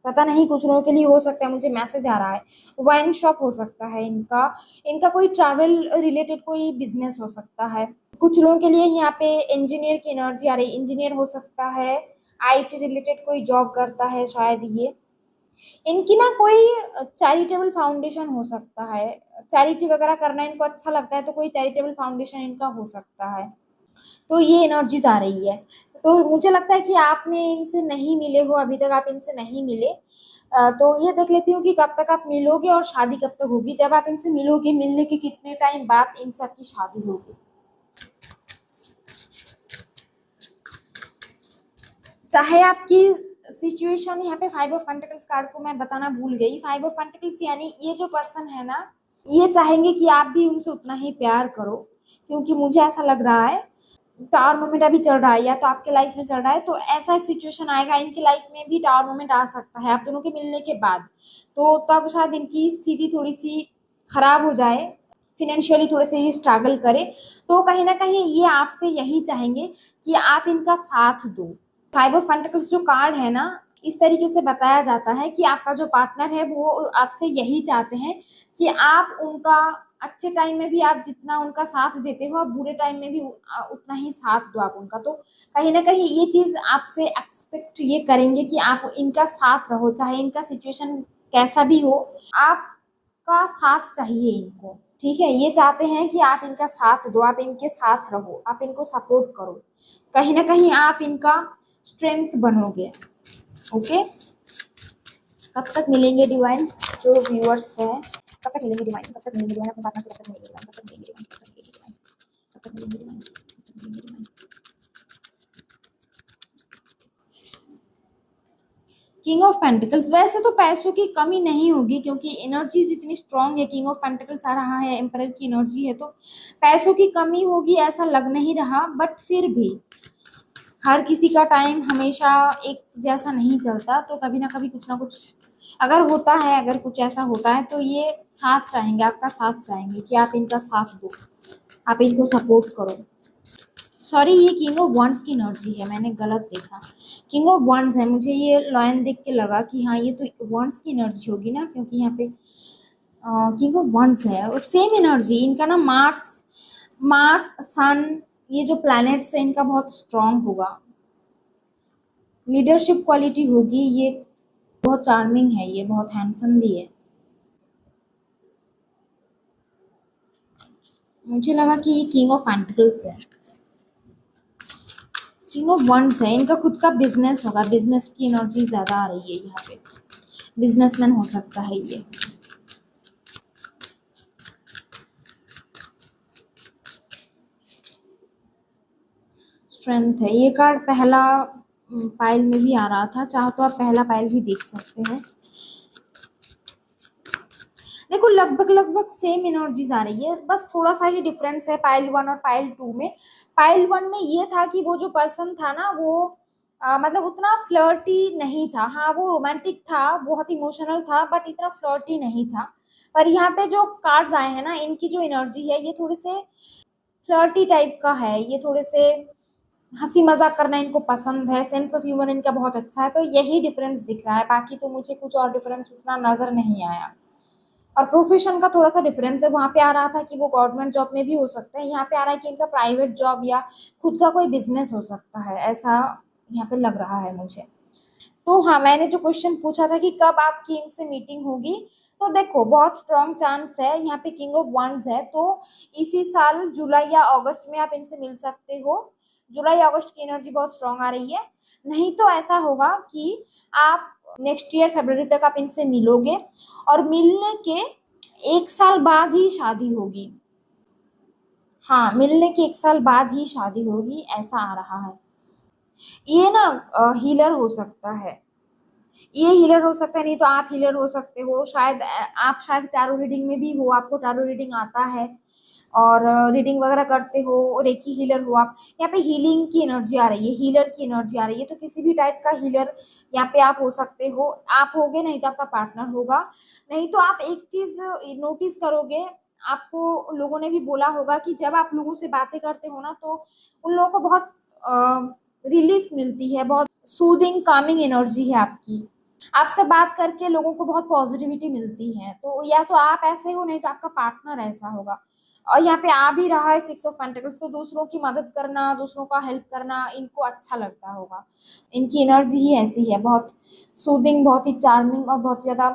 पता नहीं, कुछ लोगों के लिए हो सकता है, मुझे मैसेज आ रहा है वाइन शॉप हो सकता है इनका। इनका कोई ट्रैवल रिलेटेड कोई बिजनेस हो सकता है। कुछ लोगों के लिए यहाँ पे इंजीनियर की एनर्जी आ रही है, इंजीनियर हो सकता है, आईटी रिलेटेड कोई जॉब करता है शायद ये। इनकी ना कोई चैरिटेबल फाउंडेशन हो सकता है, चैरिटी वगैरह करना इनको अच्छा लगता है, तो कोई चैरिटेबल फाउंडेशन इनका हो सकता है। तो ये एनर्जीज आ रही है। तो मुझे लगता है कि आपने इनसे नहीं मिले हो अभी तक, आप इनसे नहीं मिले, तो ये देख लेती हूँ कि कब तक आप मिलोगे और शादी कब तक होगी। जब आप इनसे मिलोगे, मिलने के कितने टाइम बाद इन सब की शादी होगी। चाहे आपकी सिचुएशन, यहाँ पे 5 ऑफ पेंटिकल्स कार्ड को मैं बताना भूल गई, 5 ऑफ पेंटिकल्स यानी ये जो पर्सन है ना, ये चाहेंगे कि आप भी उनसे उतना ही प्यार करो, क्योंकि मुझे ऐसा लग रहा है टावर मोमेंट अभी चल रहा है, या तो आपके लाइफ में चल रहा है, तो ऐसा एक सिचुएशन आएगा इनके लाइफ में भी, टावर मोमेंट आ सकता है आप दोनों के मिलने के बाद। तो तब शायद इनकी स्थिति थोड़ी सी खराब हो जाए, फिनेंशियली थोड़े से ही स्ट्रगल करे, तो कहीं ना कहीं ये आपसे यही चाहेंगे कि आप इनका साथ दो। 5 ऑफ पेंटिकल्स जो कार्ड है ना, इस तरीके से बताया जाता है कि आपका जो पार्टनर है वो आपसे यही चाहते हैं कि आप उनका अच्छे टाइम में भी आप जितना उनका साथ देते हो, आप बुरे टाइम में भी उतना ही साथ दो आप उनका। तो कहीं ना कहीं ये चीज आपसे एक्सपेक्ट ये करेंगे कि आप इनका साथ रहो, चाहे इनका सिचुएशन कैसा भी हो, आपका साथ चाहिए इनको, ठीक है। ये चाहते हैं कि आप इनका साथ दो, आप इनके साथ रहो, आप इनको सपोर्ट करो, कहीं ना कहीं आप इनका स्ट्रेंथ बनोगे। ओके, कब तक मिलेंगे डिवाइन जो व्यूअर्स हैं, कब तक मिलेंगे डिवाइन, कब तक मिलेंगे डिवाइन अपने पार्टनर से, कब तक मिलेंगे डिवाइन, कब तक मिलेंगे डिवाइन, कब तक मिलेंगे डिवाइन, कब तक मिलेंगे डिवाइन, कब तक मिलेंगे डिवाइन। किंग ऑफ पेंटिकल्स, वैसे तो पैसों की कमी नहीं होगी क्योंकि एनर्जीज इतनी स्ट्रांग है, किंग ऑफ पेंटिकल्स आ रहा है, एम्परर की एनर्जी है, तो पैसों की कमी होगी ऐसा लग नहीं रहा, बट फिर भी हर किसी का टाइम हमेशा एक जैसा नहीं चलता, तो कभी ना कभी कुछ ना कुछ अगर होता है, अगर कुछ ऐसा होता है तो ये साथ चाहेंगे, आपका साथ चाहेंगे कि आप इनका साथ दो, आप इनको सपोर्ट करो। सॉरी, ये किंग ऑफ वंड्स की एनर्जी है, मैंने गलत देखा, किंग ऑफ वंड्स है, मुझे ये लायन देख के लगा कि हाँ ये तो वंड्स की एनर्जी होगी ना, क्योंकि यहाँ पे किंग ऑफ वंड्स है, और सेम एनर्जी इनका ना, मार्स, मार्स सन, ये जो प्लैनेट्स है इनका बहुत स्ट्रांग होगा, लीडरशिप क्वालिटी होगी, ये बहुत चार्मिंग है, ये बहुत हैंडसम भी है। मुझे लगा कि ये किंग ऑफ पेंटिकल्स है, किंग ऑफ वंड्स है, इनका खुद का बिजनेस होगा, बिजनेस की एनर्जी ज्यादा आ रही है यहाँ पे, बिजनेसमैन हो सकता है ये। स्ट्रेंथ है, ये कार्ड पहला पाइल में भी आ रहा था, चाहो तो आप पहला पाइल भी देख सकते हैं। देखो लगभग लगभग सेम एनर्जीज आ रही है, बस थोड़ा सा ही डिफरेंस है पाइल 1 और पाइल 2 में। पाइल 1 में ये था कि वो जो पर्सन था ना, वो मतलब उतना फ्लर्टी नहीं था, हाँ वो रोमांटिक था, बहुत इमोशनल था, बट इतना फ्लर्टी नहीं था। पर यहाँ पे जो कार्ड्स आए हैं ना, इनकी जो एनर्जी है ये थोड़े से फ्लर्टी टाइप का है, ये थोड़े से हंसी मजाक करना इनको पसंद है, सेंस ऑफ ह्यूमर इनका बहुत अच्छा है, तो यही डिफरेंस दिख रहा है। बाकी तो मुझे कुछ और डिफरेंस उतना नजर नहीं आया। और प्रोफेशन का थोड़ा सा डिफरेंस है, वहां पे आ रहा था कि वो गवर्नमेंट जॉब में भी हो सकता है, यहाँ पे आ रहा है कि इनका प्राइवेट जॉब या खुद का कोई बिजनेस हो सकता है, ऐसा यहाँ पे लग रहा है मुझे। तो हाँ, मैंने जो क्वेश्चन पूछा था कि कब आपकी इनसे मीटिंग होगी, तो देखो बहुत स्ट्रॉन्ग चांस है, यहाँ पे किंग ऑफ वंस है, तो इसी साल जुलाई या अगस्त में आप इनसे मिल सकते हो। जुलाई अगस्त की एनर्जी बहुत स्ट्रॉन्ग आ रही है। नहीं तो ऐसा होगा कि आप नेक्स्ट ईयर फरवरी तक आप इनसे मिलोगे, और मिलने के 1 साल बाद ही शादी होगी। हाँ, मिलने के 1 साल बाद ही शादी होगी, ऐसा आ रहा है। ये ना हीलर हो सकता है, ये हीलर हो सकता है, नहीं तो आप हीलर हो सकते हो शायद। आप शायद टैरो रीडिंग में भी हो, आपको टैरो रीडिंग आता है और रीडिंग वगैरह करते हो, और एक ही हीलर हो आप। यहाँ पे हीलिंग की एनर्जी आ रही है, हीलर की एनर्जी आ रही है, तो किसी भी टाइप का हीलर यहाँ पे आप हो सकते हो। आप होगे, नहीं तो आपका पार्टनर होगा। नहीं तो आप एक चीज नोटिस करोगे, आपको लोगों ने भी बोला होगा कि जब आप लोगों से बातें करते हो ना, तो उन लोगों को बहुत रिलीफ मिलती है, बहुत सूदिंग कामिंग एनर्जी है आपकी। आपसे बात करके लोगों को बहुत पॉजिटिविटी मिलती है, तो या तो आप ऐसे हो, नहीं तो आपका पार्टनर ऐसा होगा। और यहाँ पे आ भी रहा है 6 ऑफ पेंटिकल्स, तो दूसरों की मदद करना, दूसरों का हेल्प करना इनको अच्छा लगता होगा। इनकी एनर्जी ही ऐसी है, बहुत सूदिंग, बहुत ही चार्मिंग और बहुत ज्यादा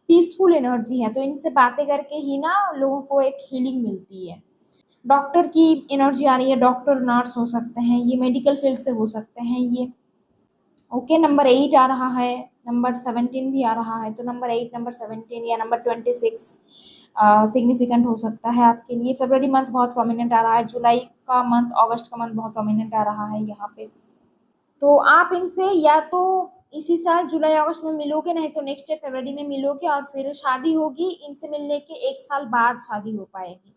पीसफुल एनर्जी है, तो इनसे बातें करके ही ना लोगों को एक हीलिंग मिलती है। डॉक्टर की एनर्जी आ रही है, डॉक्टर नर्स हो सकते हैं ये, मेडिकल फील्ड से हो सकते हैं ये। ओके, नंबर 8 आ रहा है, नंबर 17 भी आ रहा है, तो नंबर 8, नंबर 17 या नंबर 26 सिग्निफिकेंट हो सकता है आपके लिए। फरवरी मंथ बहुत प्रोमिनेंट आ रहा है, जुलाई का मंथ, अगस्त का मंथ बहुत प्रोमिनेंट आ रहा है यहाँ पे। तो आप इनसे या तो इसी साल जुलाई अगस्त में मिलोगे, नहीं तो नेक्स्ट ईयर फरवरी में मिलोगे, और फिर शादी होगी इनसे मिलने के 1 साल बाद शादी हो पाएगी।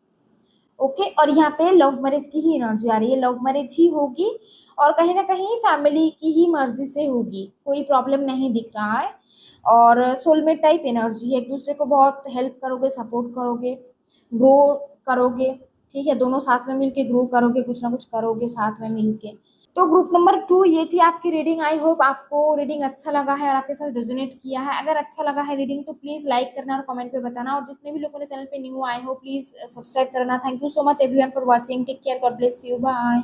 ओके, और यहाँ पे लव मैरिज की ही एनर्जी आ रही है, लव मैरिज ही होगी, और कहीं ना कहीं फैमिली की ही मर्जी से होगी, कोई प्रॉब्लम नहीं दिख रहा है। और सोलमेट टाइप एनर्जी है, एक दूसरे को बहुत हेल्प करोगे, सपोर्ट करोगे, ग्रो करोगे। ठीक है, दोनों साथ में मिलके ग्रो करोगे, कुछ ना कुछ करोगे साथ में मिलके। तो ग्रुप नंबर 2 ये थी आपकी रीडिंग। आई होप आपको रीडिंग अच्छा लगा है और आपके साथ रेजोनेट किया है। अगर अच्छा लगा है रीडिंग तो प्लीज लाइक करना और कमेंट पे बताना, और जितने भी लोगों ने चैनल पे न्यू आए हो प्लीज सब्सक्राइब करना। Thank you so much everyone for watching, take care, God bless you, bye.